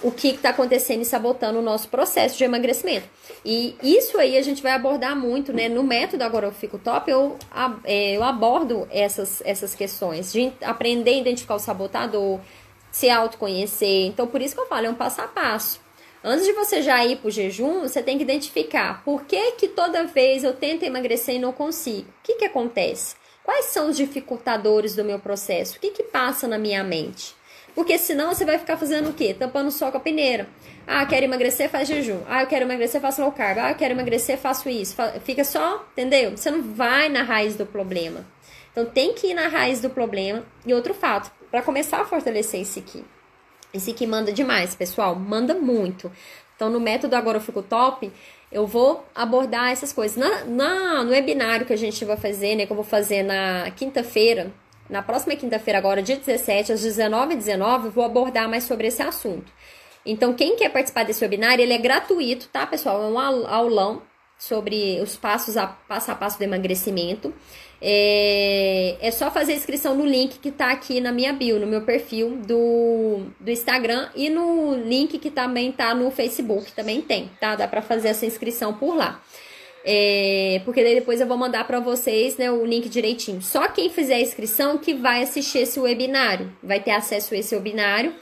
o que está acontecendo e sabotando o nosso processo de emagrecimento. E isso aí a gente vai abordar muito, né? No método Agora Eu Fico Top, eu abordo essas questões de aprender a identificar o sabotador, se autoconhecer. Então, por isso que eu falo, é um passo a passo. Antes de você já ir para o jejum, você tem que identificar por que toda vez eu tento emagrecer e não consigo. O que acontece? Quais são os dificultadores do meu processo? O que passa na minha mente? Porque senão você vai ficar fazendo o quê? Tampando o sol com a peneira. Quero emagrecer, faz jejum. Eu quero emagrecer, faço low carb. Eu quero emagrecer, faço isso. Fica só, entendeu? Você não vai na raiz do problema. Então tem que ir na raiz do problema. E outro fato, para começar a fortalecer esse aqui manda demais, pessoal. Manda muito. Então no método Agora Eu Fico Top, eu vou abordar essas coisas. No webinário que a gente vai fazer, né? Que eu vou fazer na quinta-feira. Na próxima quinta-feira, agora, dia 17, às 19h19, eu vou abordar mais sobre esse assunto. Então, quem quer participar desse webinário, ele é gratuito, tá, pessoal? É um aulão sobre os passo a passo do emagrecimento. É só fazer a inscrição no link que tá aqui na minha bio, no meu perfil do Instagram e no link que também tá no Facebook, também tem, tá? Dá pra fazer essa inscrição por lá. Porque daí depois eu vou mandar para vocês, né, o link direitinho. Só quem fizer a inscrição que vai assistir esse webinário, vai ter acesso a esse webinário.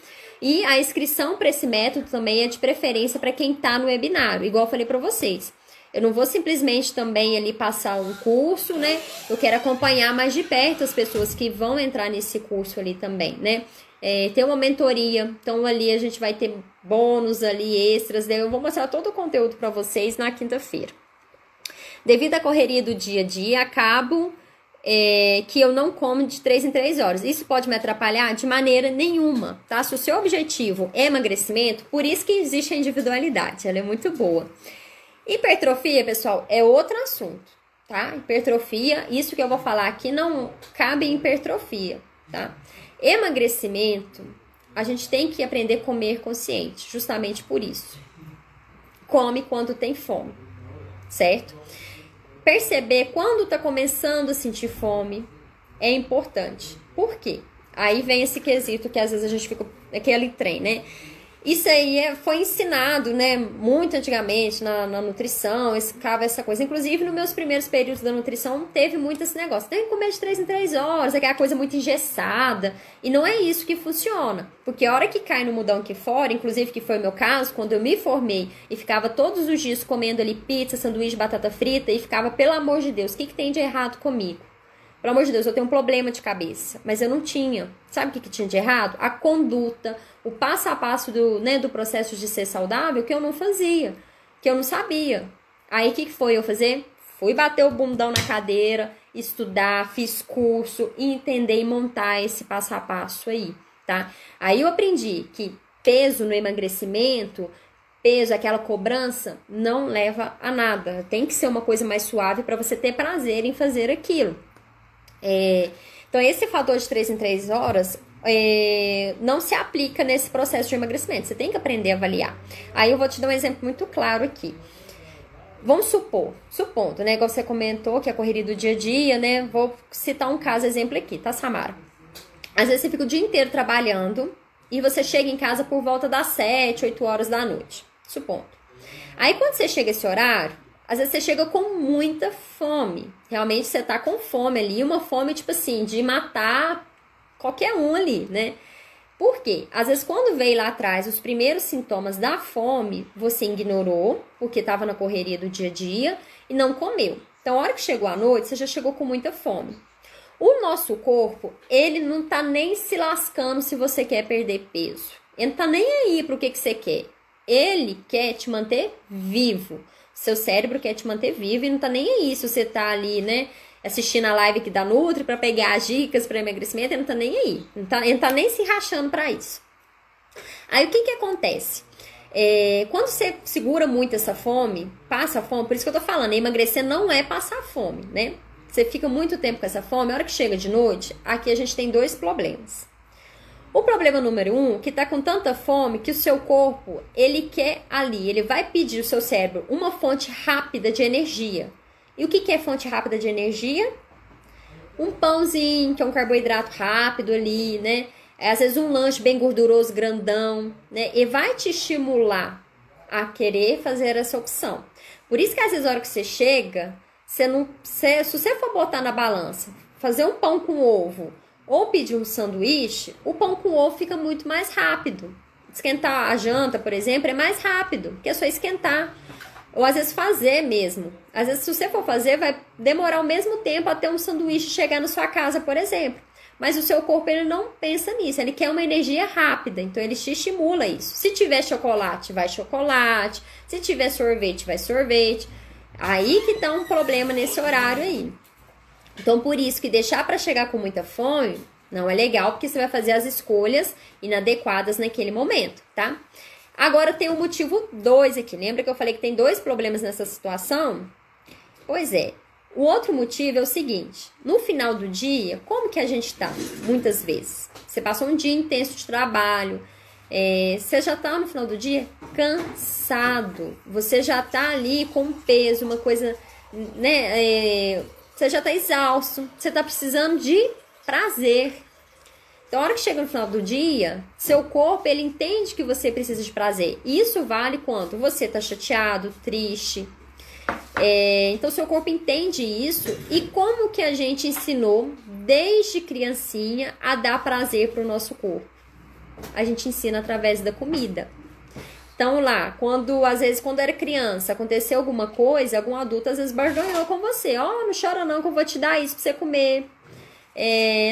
E a inscrição para esse método também é de preferência para quem está no webinário, igual eu falei para vocês. Eu não vou simplesmente também ali passar um curso, né? Eu quero acompanhar mais de perto as pessoas que vão entrar nesse curso ali também, né? Tem uma mentoria, então ali a gente vai ter bônus ali, extras, né? Eu vou mostrar todo o conteúdo para vocês na quinta-feira. Devido à correria do dia a dia, acabo que eu não como de 3 em 3 horas. Isso pode me atrapalhar? De maneira nenhuma, tá? Se o seu objetivo é emagrecimento, por isso que existe a individualidade, ela é muito boa. Hipertrofia, pessoal, é outro assunto, tá? Hipertrofia, isso que eu vou falar aqui não cabe em hipertrofia, tá? Emagrecimento, a gente tem que aprender a comer consciente, justamente por isso. Come quando tem fome, certo? Perceber quando tá começando a sentir fome é importante. Por quê? Aí vem esse quesito que às vezes a gente fica aquele trem, né? Isso aí foi ensinado, né, muito antigamente na nutrição, essa coisa. Inclusive, nos meus primeiros períodos da nutrição, teve muito esse negócio. Tem que comer de 3 em 3 horas, aquela coisa muito engessada. E não é isso que funciona. Porque a hora que cai no mudão aqui fora, inclusive que foi o meu caso, quando eu me formei e ficava todos os dias comendo ali pizza, sanduíche, batata frita, e ficava, pelo amor de Deus, o que tem de errado comigo? Pelo amor de Deus, eu tenho um problema de cabeça, mas eu não tinha. Sabe o que tinha de errado? A conduta, o passo a passo do processo de ser saudável que eu não fazia, que eu não sabia. Aí o que foi eu fazer? Fui bater o bundão na cadeira, estudar, fiz curso, entender e montar esse passo a passo aí, tá? Aí eu aprendi que peso no emagrecimento, peso, aquela cobrança, não leva a nada. Tem que ser uma coisa mais suave para você ter prazer em fazer aquilo. Então, esse fator de 3 em 3 horas não se aplica nesse processo de emagrecimento. Você tem que aprender a avaliar. Aí eu vou te dar um exemplo muito claro aqui. Vamos supondo, né? Igual você comentou, que é a correria do dia a dia, né? Vou citar um caso, exemplo aqui, tá, Samara? Às vezes você fica o dia inteiro trabalhando e você chega em casa por volta das 7, 8 horas da noite, supondo. Aí quando você chega esse horário, às vezes você chega com muita fome. Realmente você tá com fome ali, uma fome tipo assim, de matar qualquer um ali, né? Por quê? Às vezes quando veio lá atrás os primeiros sintomas da fome, você ignorou, porque estava na correria do dia a dia e não comeu. Então, a hora que chegou a noite, você já chegou com muita fome. O nosso corpo, ele não tá nem se lascando se você quer perder peso. Ele não tá nem aí pro que você quer. Ele quer te manter vivo. Seu cérebro quer te manter vivo e não tá nem aí se você tá ali, né, assistindo a live aqui da Nutri para pegar as dicas para emagrecimento, ele não tá nem aí. Ele não tá nem se rachando para isso. Aí o que acontece? Quando você segura muito essa fome, passa a fome, por isso que eu tô falando, emagrecer não é passar fome, né? Você fica muito tempo com essa fome, a hora que chega de noite, aqui a gente tem dois problemas. O problema número 1, que tá com tanta fome que o seu corpo, ele quer ali, ele vai pedir ao seu cérebro uma fonte rápida de energia. E o que é fonte rápida de energia? Um pãozinho, que é um carboidrato rápido ali, né? Às vezes um lanche bem gorduroso, grandão, né? E vai te estimular a querer fazer essa opção. Por isso que às vezes a hora que você chega, se você for botar na balança, fazer um pão com ovo ou pedir um sanduíche, o pão com ovo fica muito mais rápido. Esquentar a janta, por exemplo, é mais rápido, porque é só esquentar. Ou às vezes fazer mesmo. Às vezes, se você for fazer, vai demorar o mesmo tempo até um sanduíche chegar na sua casa, por exemplo. Mas o seu corpo, ele não pensa nisso. Ele quer uma energia rápida. Então, ele te estimula isso. Se tiver chocolate, vai chocolate. Se tiver sorvete, vai sorvete. Aí que tá um problema nesse horário aí. Então, por isso que deixar para chegar com muita fome não é legal, porque você vai fazer as escolhas inadequadas naquele momento, tá? Agora tem o motivo 2 aqui. Lembra que eu falei que tem 2 problemas nessa situação? Pois é. O outro motivo é o seguinte. No final do dia, como que a gente tá? Muitas vezes. Você passou um dia intenso de trabalho. Você já tá no final do dia cansado. Você já tá ali com peso, uma coisa, né? Você já tá exausto. Você tá precisando de prazer. Então, a hora que chega no final do dia, seu corpo, ele entende que você precisa de prazer. Isso vale quando você tá chateado, triste. Então, seu corpo entende isso. E como que a gente ensinou, desde criancinha, a dar prazer pro nosso corpo? A gente ensina através da comida. Então, lá, às vezes, quando era criança, aconteceu alguma coisa, algum adulto, às vezes, barganhou com você. Ó, não chora não, que eu vou te dar isso pra você comer.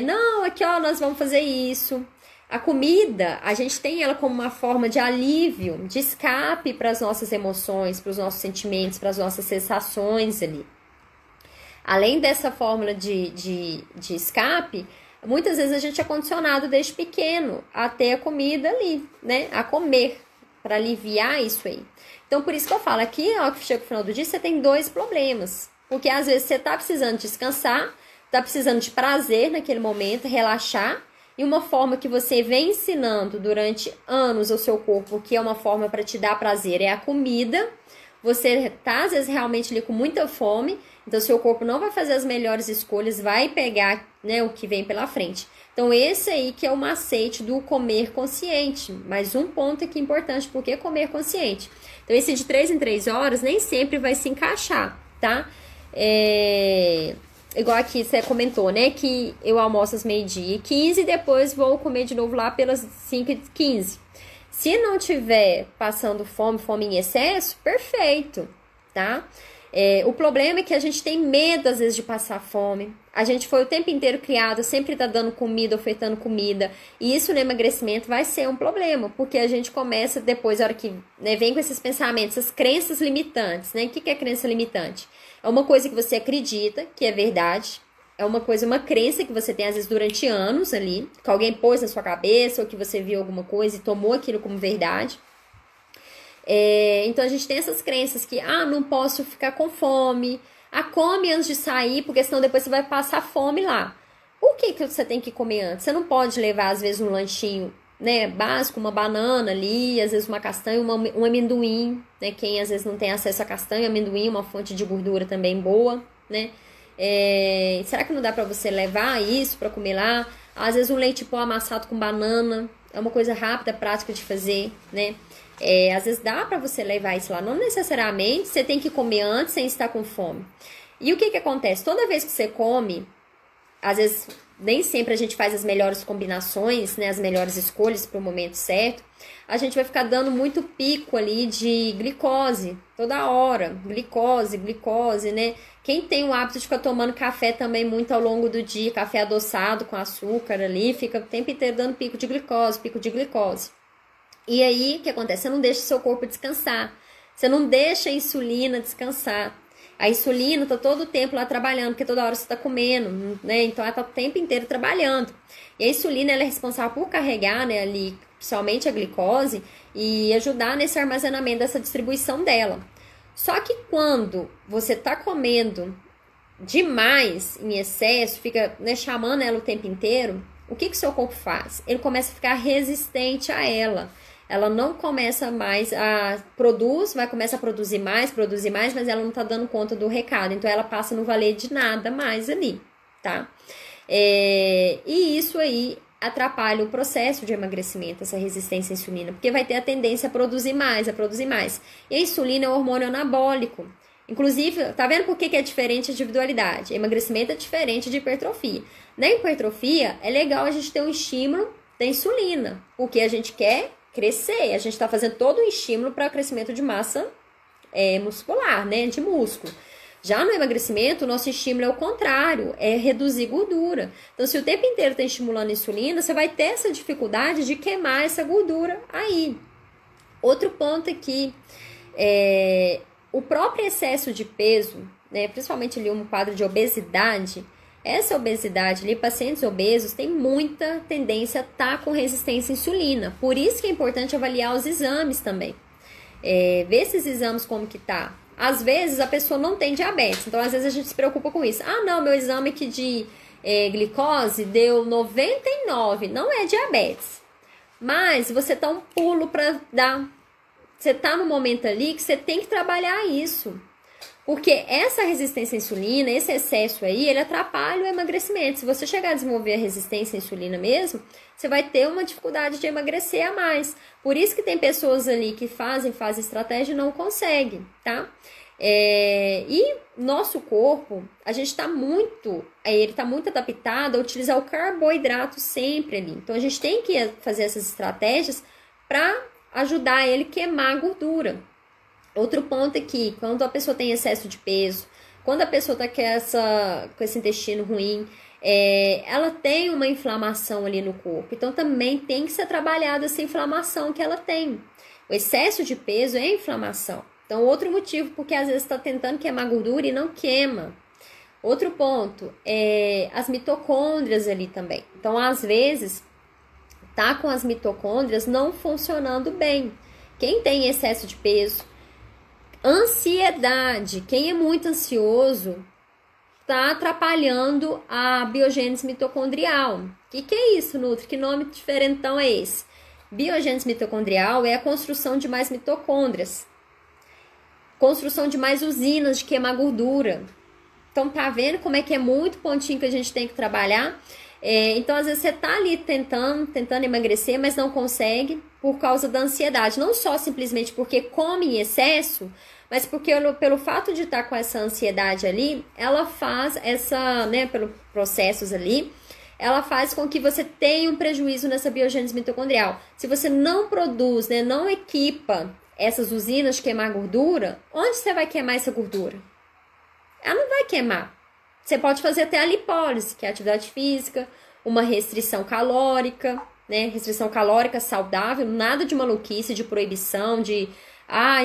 Não, aqui ó, nós vamos fazer isso. A comida, a gente tem ela como uma forma de alívio, de escape para as nossas emoções, para os nossos sentimentos, para as nossas sensações ali. Além dessa fórmula de escape, muitas vezes a gente é condicionado desde pequeno a ter a comida ali, né? A comer, para aliviar isso aí. Então, por isso que eu falo, aqui, ó, que chega no final do dia, você tem 2 problemas. Porque às vezes você tá precisando descansar, tá precisando de prazer naquele momento, relaxar, e uma forma que você vem ensinando durante anos ao seu corpo, que é uma forma para te dar prazer, é a comida. Você tá, às vezes, realmente ali com muita fome, então seu corpo não vai fazer as melhores escolhas, vai pegar, né, o que vem pela frente. Então, esse aí que é o macete do comer consciente. Mais um ponto aqui importante, por que comer consciente? Então, esse de 3 em 3 horas nem sempre vai se encaixar, tá? Igual aqui você comentou, né? Que eu almoço às 12h15 e depois vou comer de novo lá pelas 5h15. Se não tiver passando fome em excesso, perfeito, tá? O problema é que a gente tem medo, às vezes, de passar fome. A gente foi o tempo inteiro criado, sempre tá dando comida, ofertando comida. E isso no emagrecimento vai ser um problema, porque a gente começa depois, a hora que, né, vem com esses pensamentos, essas crenças limitantes, né? O que é crença limitante? É uma coisa que você acredita que é verdade. É uma coisa, uma crença que você tem, às vezes, durante anos ali, que alguém pôs na sua cabeça, ou que você viu alguma coisa e tomou aquilo como verdade. Então a gente tem essas crenças que, não posso ficar com fome, come antes de sair, porque senão depois você vai passar fome lá. Por que você tem que comer antes? Você não pode levar, às vezes, um lanchinho, né, básico, uma banana ali, às vezes uma castanha, um amendoim, né? Quem às vezes não tem acesso a castanha, amendoim, uma fonte de gordura também boa, né? Será que não dá pra você levar isso pra comer lá? Às vezes um leite pó amassado com banana, é uma coisa rápida, prática de fazer, né? Às vezes dá pra você levar isso lá, não necessariamente você tem que comer antes sem estar com fome. E o que acontece? Toda vez que você come, às vezes nem sempre a gente faz as melhores combinações, né, as melhores escolhas para o momento certo, a gente vai ficar dando muito pico ali de glicose toda hora, glicose, né? Quem tem o hábito de ficar tomando café também muito ao longo do dia, café adoçado com açúcar ali, fica o tempo inteiro dando pico de glicose. E aí, o que acontece? Você não deixa o seu corpo descansar. Você não deixa a insulina descansar. A insulina tá todo o tempo lá trabalhando, porque toda hora você tá comendo, né? Então ela tá o tempo inteiro trabalhando. E a insulina, ela é responsável por carregar, né, ali, principalmente a glicose, e ajudar nesse armazenamento dessa distribuição dela. Só que quando você tá comendo demais, em excesso, fica, né, chamando ela o tempo inteiro, o que o seu corpo faz? Ele começa a ficar resistente a ela. Ela não começa mais vai começar a produzir mais, mas ela não tá dando conta do recado. Então, ela passa a não valer de nada mais ali, tá? E isso aí atrapalha o processo de emagrecimento, essa resistência à insulina, porque vai ter a tendência a produzir mais. E a insulina é um hormônio anabólico. Inclusive, tá vendo por que é diferente a individualidade? Emagrecimento é diferente de hipertrofia. Na hipertrofia, é legal a gente ter um estímulo da insulina, porque a gente quer crescer, a gente está fazendo todo um estímulo para o crescimento de massa muscular, né, de músculo. Já no emagrecimento, o nosso estímulo é o contrário, é reduzir gordura. Então, se o tempo inteiro está estimulando a insulina, você vai ter essa dificuldade de queimar essa gordura aí. Outro ponto aqui, o próprio excesso de peso, né, principalmente ali um quadro de obesidade, essa obesidade ali, pacientes obesos, tem muita tendência a estar com resistência à insulina. Por isso que é importante avaliar os exames também. Ver esses exames como que tá. Às vezes a pessoa não tem diabetes, então às vezes a gente se preocupa com isso. Não, meu exame aqui de glicose deu 99, não é diabetes. Mas você tá um pulo para dar. Você tá no momento ali que você tem que trabalhar isso. Porque essa resistência à insulina, esse excesso aí, ele atrapalha o emagrecimento. Se você chegar a desenvolver a resistência à insulina mesmo, você vai ter uma dificuldade de emagrecer a mais. Por isso que tem pessoas ali que fazem estratégia e não conseguem, tá? E nosso corpo, a gente tá muito, ele tá muito adaptado a utilizar o carboidrato sempre ali. Então, a gente tem que fazer essas estratégias para ajudar ele a queimar a gordura. Outro ponto aqui, quando a pessoa tem excesso de peso, quando a pessoa está com esse intestino ruim, ela tem uma inflamação ali no corpo. Então, também tem que ser trabalhada essa inflamação que ela tem. O excesso de peso é inflamação. Então, outro motivo, porque às vezes está tentando queimar gordura e não queima. Outro ponto, as mitocôndrias ali também. Então, às vezes, tá com as mitocôndrias não funcionando bem. Quem tem excesso de peso, ansiedade, quem é muito ansioso está atrapalhando a biogênese mitocondrial. O que é isso, Nutri? Que nome diferentão é esse? Biogênese mitocondrial é a construção de mais mitocôndrias, construção de mais usinas de queimar gordura. Então, tá vendo como é que é muito pontinho que a gente tem que trabalhar? Então, às vezes, você tá ali tentando emagrecer, mas não consegue por causa da ansiedade. Não só simplesmente porque come em excesso, mas porque pelo fato de estar com essa ansiedade ali, ela faz pelos processos ali, ela faz com que você tenha um prejuízo nessa biogênese mitocondrial. Se você não produz, né, não equipa essas usinas de queimar gordura, onde você vai queimar essa gordura? ela não vai queimar. Você pode fazer até a lipólise, que é a atividade física, uma restrição calórica, né? Restrição calórica saudável, nada de maluquice, de proibição, de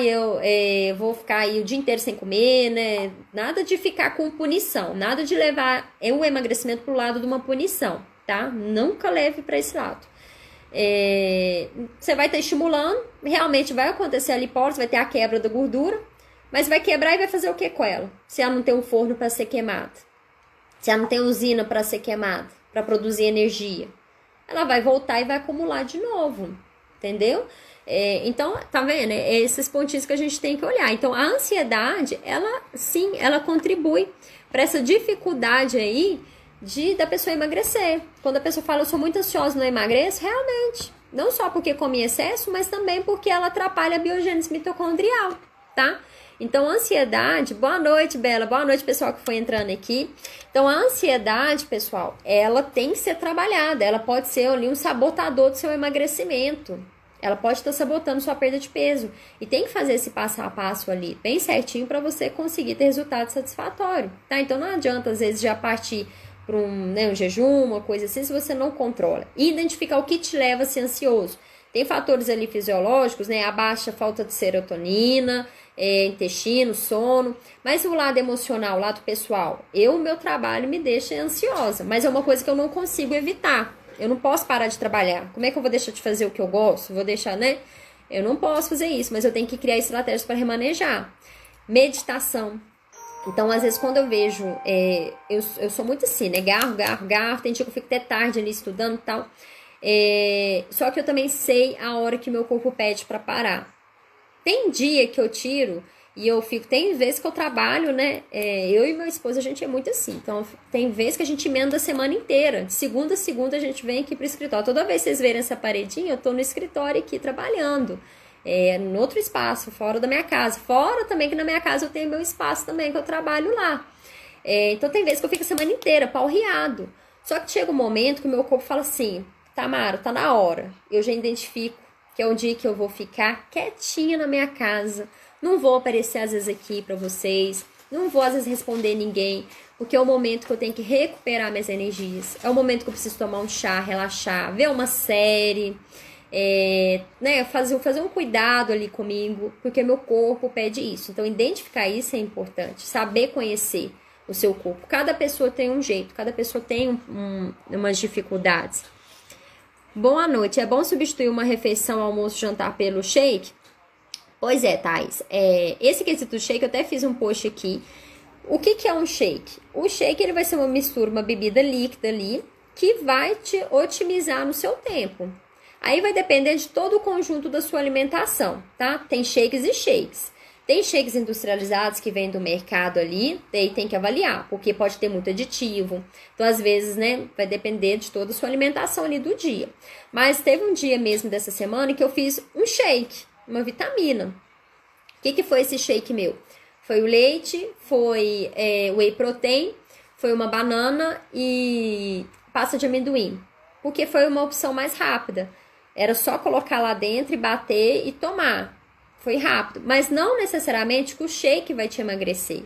eu vou ficar aí o dia inteiro sem comer, né? Nada de ficar com punição, nada de levar o emagrecimento pro lado de uma punição, tá? Nunca leve para esse lado. Você vai estar estimulando, realmente vai acontecer a lipólise, vai ter a quebra da gordura, mas vai quebrar e vai fazer o que com ela? Se ela não tem um forno para ser queimada, se ela não tem usina para ser queimada, para produzir energia, ela vai voltar e vai acumular de novo, entendeu? Então, tá vendo? É esses pontinhos que a gente tem que olhar. Então, a ansiedade, ela contribui para essa dificuldade aí da pessoa emagrecer. Quando a pessoa fala, eu sou muito ansiosa, não emagreço, realmente. Não só porque come em excesso, mas também porque ela atrapalha a biogênese mitocondrial, tá? Então, a ansiedade... Boa noite, Bela. Boa noite, pessoal que foi entrando aqui. Então, a ansiedade, pessoal, ela tem que ser trabalhada. Ela pode ser ali um sabotador do seu emagrecimento. Ela pode estar sabotando sua perda de peso. E tem que fazer esse passo a passo ali, bem certinho, para você conseguir ter resultado satisfatório, tá? Então, não adianta, às vezes, já partir para um jejum, uma coisa assim, se você não controla. E identificar o que te leva a ser ansioso. Tem fatores ali fisiológicos, né? A baixa falta de serotonina, intestino, sono. Mas o lado emocional, o lado pessoal, o meu trabalho me deixa ansiosa. Mas é uma coisa que eu não consigo evitar. Eu não posso parar de trabalhar. Como é que eu vou deixar de fazer o que eu gosto? Vou deixar, né? Eu não posso fazer isso, mas eu tenho que criar estratégias para remanejar. Meditação. Então, às vezes, quando eu vejo... eu sou muito assim, né? Garro. Tem dia que eu fico até tarde ali estudando e tal. Só que eu também sei a hora que meu corpo pede para parar. Tem dia que eu tiro... E eu fico, tem vezes que eu trabalho, né? Eu e meu esposo, a gente é muito assim. Então, tem vezes que a gente emenda a semana inteira. De segunda a segunda, a gente vem aqui pro escritório. Toda vez que vocês verem essa paredinha, eu tô no escritório aqui trabalhando. No outro espaço, fora da minha casa. Fora também que na minha casa eu tenho meu espaço também, que eu trabalho lá. Então, tem vezes que eu fico a semana inteira, pau riado. Só que chega um momento que o meu corpo fala assim, Tamara, tá na hora. Eu já identifico que é um dia que eu vou ficar quietinha na minha casa. Não vou aparecer às vezes aqui pra vocês, não vou às vezes responder ninguém, porque é o momento que eu tenho que recuperar minhas energias, é o momento que eu preciso tomar um chá, relaxar, ver uma série, né, fazer um cuidado ali comigo, porque meu corpo pede isso. Então, identificar isso é importante, saber conhecer o seu corpo. Cada pessoa tem um jeito, cada pessoa tem umas dificuldades. Boa noite, é bom substituir uma refeição, almoço, jantar pelo shake? Pois é, Thais, esse quesito do shake, eu até fiz um post aqui. O que é um shake? O shake ele vai ser uma mistura, uma bebida líquida ali, que vai te otimizar no seu tempo. Aí vai depender de todo o conjunto da sua alimentação, tá? Tem shakes e shakes. Tem shakes industrializados que vêm do mercado ali, daí tem que avaliar, porque pode ter muito aditivo. Então, às vezes, né, vai depender de toda a sua alimentação ali do dia. Mas teve um dia mesmo dessa semana que eu fiz um shake, uma vitamina. O que foi esse shake meu? Foi o leite, foi whey protein, foi uma banana e pasta de amendoim. Porque foi uma opção mais rápida. Era só colocar lá dentro e bater e tomar. Foi rápido. Mas não necessariamente que o shake vai te emagrecer.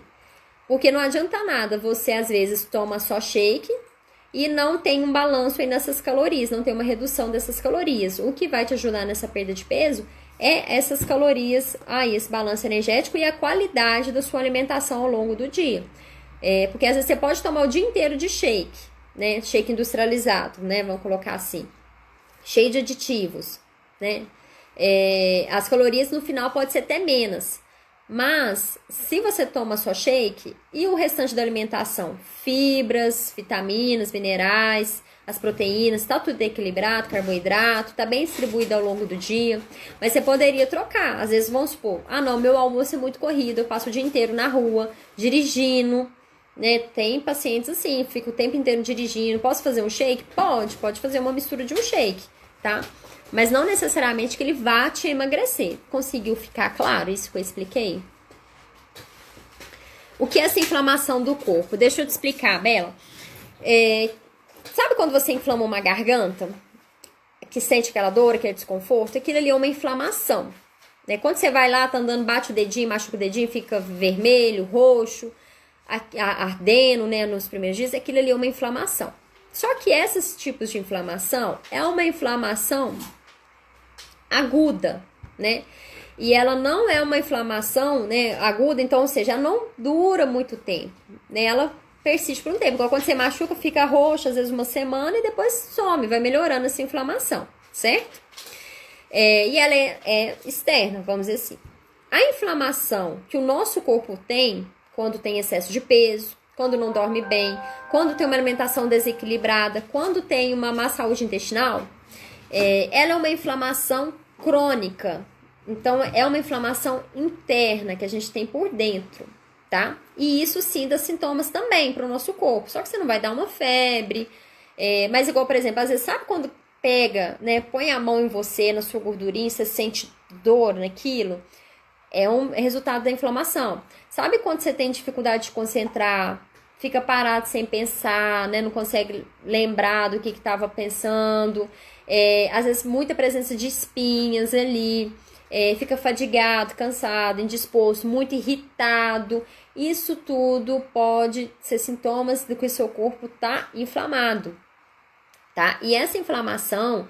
Porque não adianta nada. Você, às vezes, toma só shake e não tem um balanço aí nessas calorias. Não tem uma redução dessas calorias. O que vai te ajudar nessa perda de peso é essas calorias, esse balanço energético e a qualidade da sua alimentação ao longo do dia. Porque às vezes você pode tomar o dia inteiro de shake, né? Shake industrializado, né? Vamos colocar assim. Cheio de aditivos, né? As calorias no final pode ser até menos. Mas, se você toma só shake, e o restante da alimentação? Fibras, vitaminas, minerais, as proteínas, tá tudo equilibrado, carboidrato, tá bem distribuído ao longo do dia. Mas você poderia trocar. Às vezes, vamos supor, não, meu almoço é muito corrido, eu passo o dia inteiro na rua, dirigindo, né? Tem pacientes assim, fica o tempo inteiro dirigindo. Posso fazer um shake? Pode fazer uma mistura de um shake, tá? Mas não necessariamente que ele vá te emagrecer. Conseguiu ficar claro isso que eu expliquei? O que é essa inflamação do corpo? Deixa eu te explicar, Bela. Sabe quando você inflama uma garganta? Que sente aquela dor, aquele desconforto? Aquilo ali é uma inflamação, né? Quando você vai lá, tá andando, bate o dedinho, machuca o dedinho, fica vermelho, roxo. ardendo, né, nos primeiros dias, aquilo ali é uma inflamação. Só que esses tipos de inflamação é uma inflamação aguda, né? E ela não é uma inflamação, né, aguda, então, ou seja, ela não dura muito tempo, né? Ela persiste por um tempo. Então, quando você machuca, fica roxo, às vezes uma semana, e depois some, vai melhorando essa inflamação, certo? E ela é externa, vamos dizer assim. A inflamação que o nosso corpo tem, quando tem excesso de peso, quando não dorme bem, quando tem uma alimentação desequilibrada, quando tem uma má saúde intestinal, ela é uma inflamação crônica. Então, é uma inflamação interna que a gente tem por dentro, tá? E isso sim dá sintomas também para o nosso corpo. Só que você não vai dar uma febre. Mas igual, por exemplo, às vezes, sabe quando pega, né? Põe a mão em você, na sua gordurinha, você sente dor naquilo? É um resultado da inflamação. Sabe quando você tem dificuldade de concentrar, fica parado sem pensar, né? Não consegue lembrar do que estava pensando. Às vezes, muita presença de espinhas ali. Fica fadigado, cansado, indisposto, muito irritado. Isso tudo pode ser sintomas de que o seu corpo está inflamado, tá? E essa inflamação,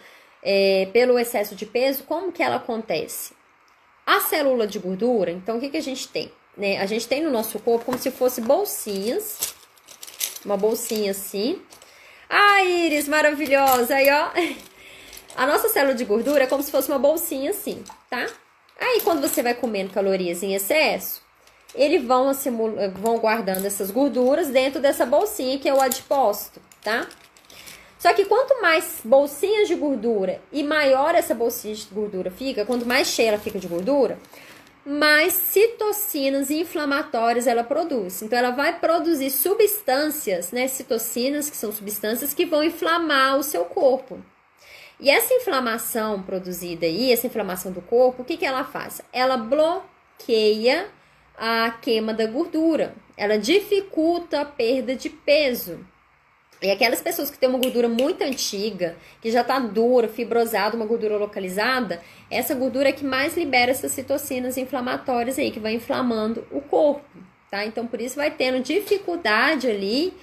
pelo excesso de peso, como que ela acontece? A célula de gordura, então, o que a gente tem? Né? A gente tem no nosso corpo como se fosse bolsinhas, uma bolsinha assim. Ai, Iris, maravilhosa! Aí, ó, a nossa célula de gordura é como se fosse uma bolsinha assim, tá? Aí, quando você vai comendo calorias em excesso, eles vão guardando essas gorduras dentro dessa bolsinha, que é o adipócito, tá? Só que quanto mais bolsinhas de gordura e maior essa bolsinha de gordura fica, quanto mais cheia ela fica de gordura, mais citocinas inflamatórias ela produz. Então, ela vai produzir substâncias, né, citocinas, que são substâncias que vão inflamar o seu corpo. E essa inflamação produzida aí, essa inflamação do corpo, o que ela faz? Ela bloqueia a queima da gordura. Ela dificulta a perda de peso. E aquelas pessoas que têm uma gordura muito antiga, que já está dura, fibrosada, uma gordura localizada, essa gordura é que mais libera essas citocinas inflamatórias aí, que vai inflamando o corpo, tá? Então, por isso vai tendo dificuldade ali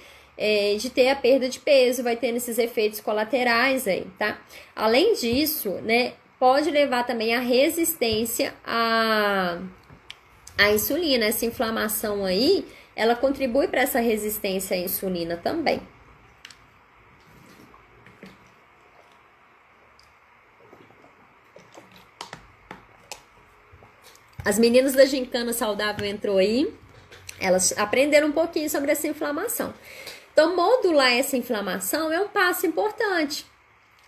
de ter a perda de peso, vai tendo esses efeitos colaterais aí, tá? Além disso, né, pode levar também à resistência à insulina. Essa inflamação aí, ela contribui para essa resistência à insulina também. As meninas da Gincana Saudável entrou aí, elas aprenderam um pouquinho sobre essa inflamação. Então, modular essa inflamação é um passo importante.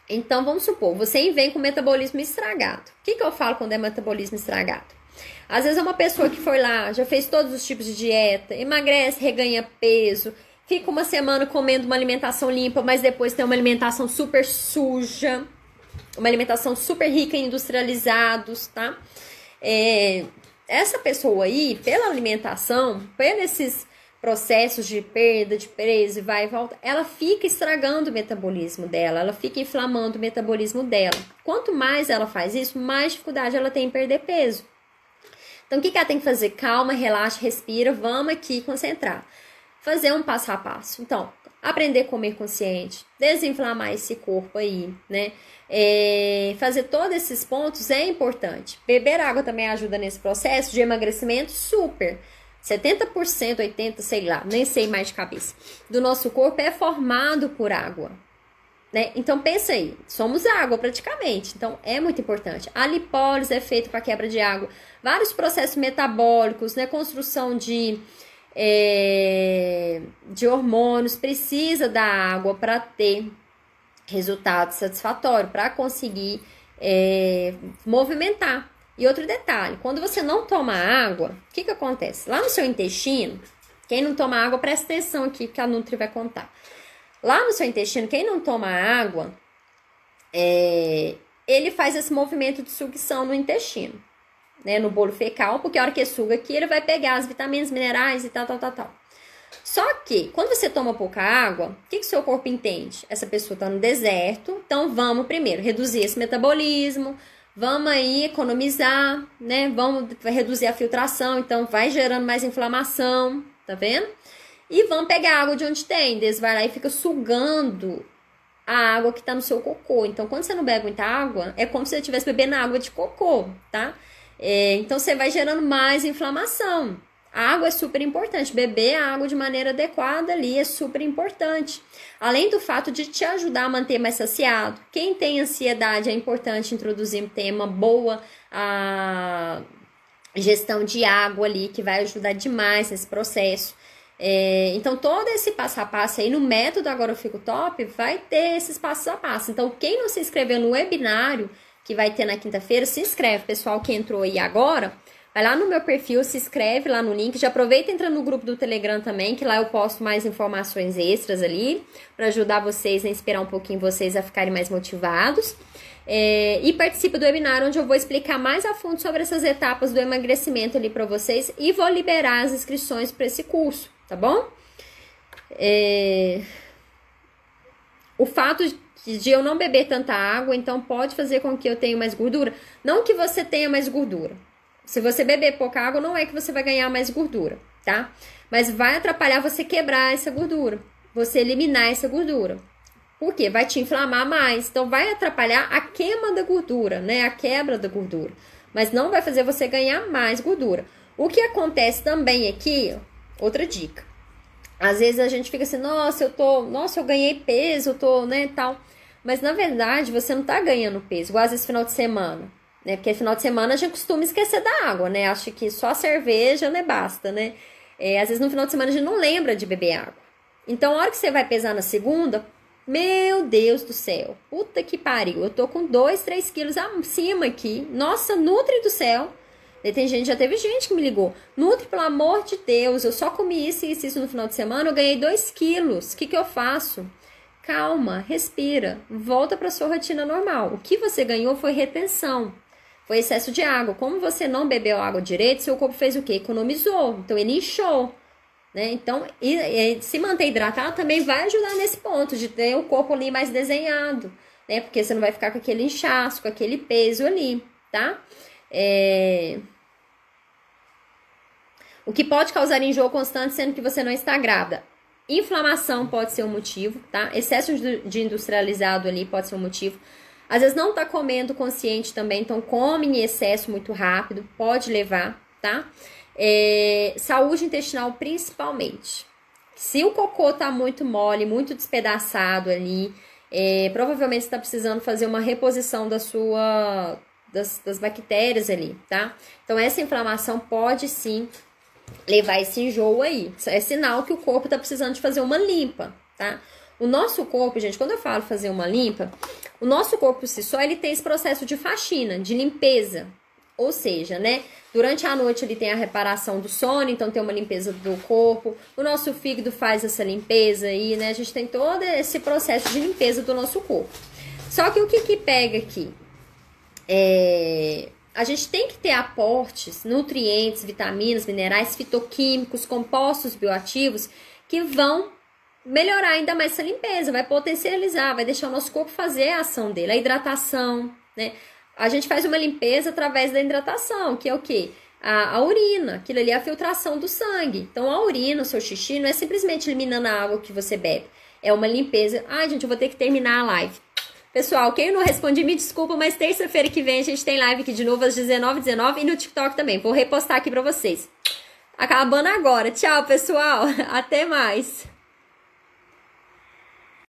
Então, vamos supor, você vem com metabolismo estragado. O que eu falo quando é metabolismo estragado? Às vezes é uma pessoa que foi lá, já fez todos os tipos de dieta, emagrece, reganha peso, fica uma semana comendo uma alimentação limpa, mas depois tem uma alimentação super suja, uma alimentação super rica em industrializados, tá? Essa pessoa aí, pela alimentação, por esses processos de perda de peso e vai e volta, ela fica estragando o metabolismo dela, ela fica inflamando o metabolismo dela. Quanto mais ela faz isso, mais dificuldade ela tem em perder peso. Então, o que ela tem que fazer? Calma, relaxa, respira, vamos aqui concentrar. Fazer um passo a passo. Então, aprender a comer consciente, desinflamar esse corpo aí, né? Fazer todos esses pontos é importante. Beber água também ajuda nesse processo de emagrecimento, super. 70%, 80%, sei lá, nem sei mais de cabeça, do nosso corpo é formado por água, né? Então, pensa aí, somos água praticamente, então é muito importante. A lipólise é feita para quebra de água, vários processos metabólicos, né? Construção de hormônios, precisa da água para ter resultado satisfatório, para conseguir movimentar. E outro detalhe, quando você não toma água, o que acontece? Lá no seu intestino, quem não toma água, presta atenção aqui que a Nutri vai contar. Lá no seu intestino, quem não toma água, ele faz esse movimento de sucção no intestino, né, no bolo fecal, porque a hora que suga aqui, ele vai pegar as vitaminas, minerais e tal. Só que, quando você toma pouca água, o que o seu corpo entende? Essa pessoa está no deserto, então vamos primeiro reduzir esse metabolismo, vamos aí economizar, né? Vamos reduzir a filtração, então vai gerando mais inflamação, tá vendo? E vão pegar água de onde tem. Eles vai lá e fica sugando a água que tá no seu cocô. Então, quando você não bebe muita água, é como se você estivesse bebendo água de cocô, tá? Então, você vai gerando mais inflamação. A água é super importante. Beber a água de maneira adequada ali é super importante. Além do fato de te ajudar a manter mais saciado. Quem tem ansiedade, é importante introduzir uma boa gestão de água ali, que vai ajudar demais nesse processo. Então, todo esse passo a passo aí no método Agora Eu Fico Top vai ter esses passos a passo. Então, quem não se inscreveu no webinário que vai ter na quinta-feira, se inscreve. Pessoal que entrou aí agora, vai lá no meu perfil, se inscreve lá no link. Já aproveita e entra no grupo do Telegram também, que lá eu posto mais informações extras ali, para ajudar vocês a inspirar um pouquinho vocês a ficarem mais motivados. E participa do webinário, onde eu vou explicar mais a fundo sobre essas etapas do emagrecimento ali para vocês. E vou liberar as inscrições para esse curso, tá bom? O fato de eu não beber tanta água, então pode fazer com que eu tenha mais gordura. Não que você tenha mais gordura. Se você beber pouca água, não é que você vai ganhar mais gordura, tá? Mas vai atrapalhar você quebrar essa gordura, você eliminar essa gordura. Por quê? Vai te inflamar mais. Então, vai atrapalhar a queima da gordura, né? A quebra da gordura. Mas não vai fazer você ganhar mais gordura. O que acontece também aqui, outra dica. Às vezes a gente fica assim, nossa, eu ganhei peso, eu tô, né, tal. Mas, na verdade, você não tá ganhando peso, igual às vezes final de semana, né? Porque final de semana a gente costuma esquecer da água, né? Acho que só a cerveja, né, basta, né? Às vezes no final de semana a gente não lembra de beber água. Então, a hora que você vai pesar na segunda, meu Deus do céu, puta que pariu, eu tô com 2, 3 quilos acima aqui. Nossa, Nutri do céu. Já teve gente que me ligou. Nutri, pelo amor de Deus, eu só comi isso e isso no final de semana, eu ganhei 2 quilos. O que eu faço? Calma, respira, volta para sua rotina normal. O que você ganhou foi retenção, foi excesso de água. Como você não bebeu água direito, seu corpo fez o quê? Economizou, então ele inchou, né? Então, se manter hidratado também vai ajudar nesse ponto de ter o corpo ali mais desenhado, né? Porque você não vai ficar com aquele inchaço, com aquele peso ali, tá? O que pode causar enjoo constante sendo que você não está grávida? Inflamação pode ser um motivo, tá? Excesso de industrializado ali pode ser um motivo. Às vezes não tá comendo consciente também, então come em excesso muito rápido, pode levar, tá? Saúde intestinal principalmente. Se o cocô tá muito mole, muito despedaçado ali, provavelmente você tá precisando fazer uma reposição das bactérias ali, tá? Então essa inflamação pode sim levar esse enjoo aí. É sinal que o corpo tá precisando de fazer uma limpa, tá? O nosso corpo, gente, quando eu falo fazer uma limpa, o nosso corpo por si só, ele tem esse processo de faxina, de limpeza. Ou seja, né, durante a noite ele tem a reparação do sono, então tem uma limpeza do corpo. O nosso fígado faz essa limpeza aí, né? A gente tem todo esse processo de limpeza do nosso corpo. Só que o que pega aqui? A gente tem que ter aportes, nutrientes, vitaminas, minerais, fitoquímicos, compostos bioativos que vão melhorar ainda mais essa limpeza, vai potencializar, vai deixar o nosso corpo fazer a ação dele. A hidratação, né? A gente faz uma limpeza através da hidratação, que é o quê? A urina, aquilo ali é a filtração do sangue. Então, a urina, o seu xixi, não é simplesmente eliminando a água que você bebe. É uma limpeza. Ai, gente, eu vou ter que terminar a live. Pessoal, quem eu não respondi, me desculpa, mas terça-feira que vem a gente tem live aqui de novo às 19h19 e no TikTok também. Vou repostar aqui pra vocês. Acabando agora. Tchau, pessoal. Até mais.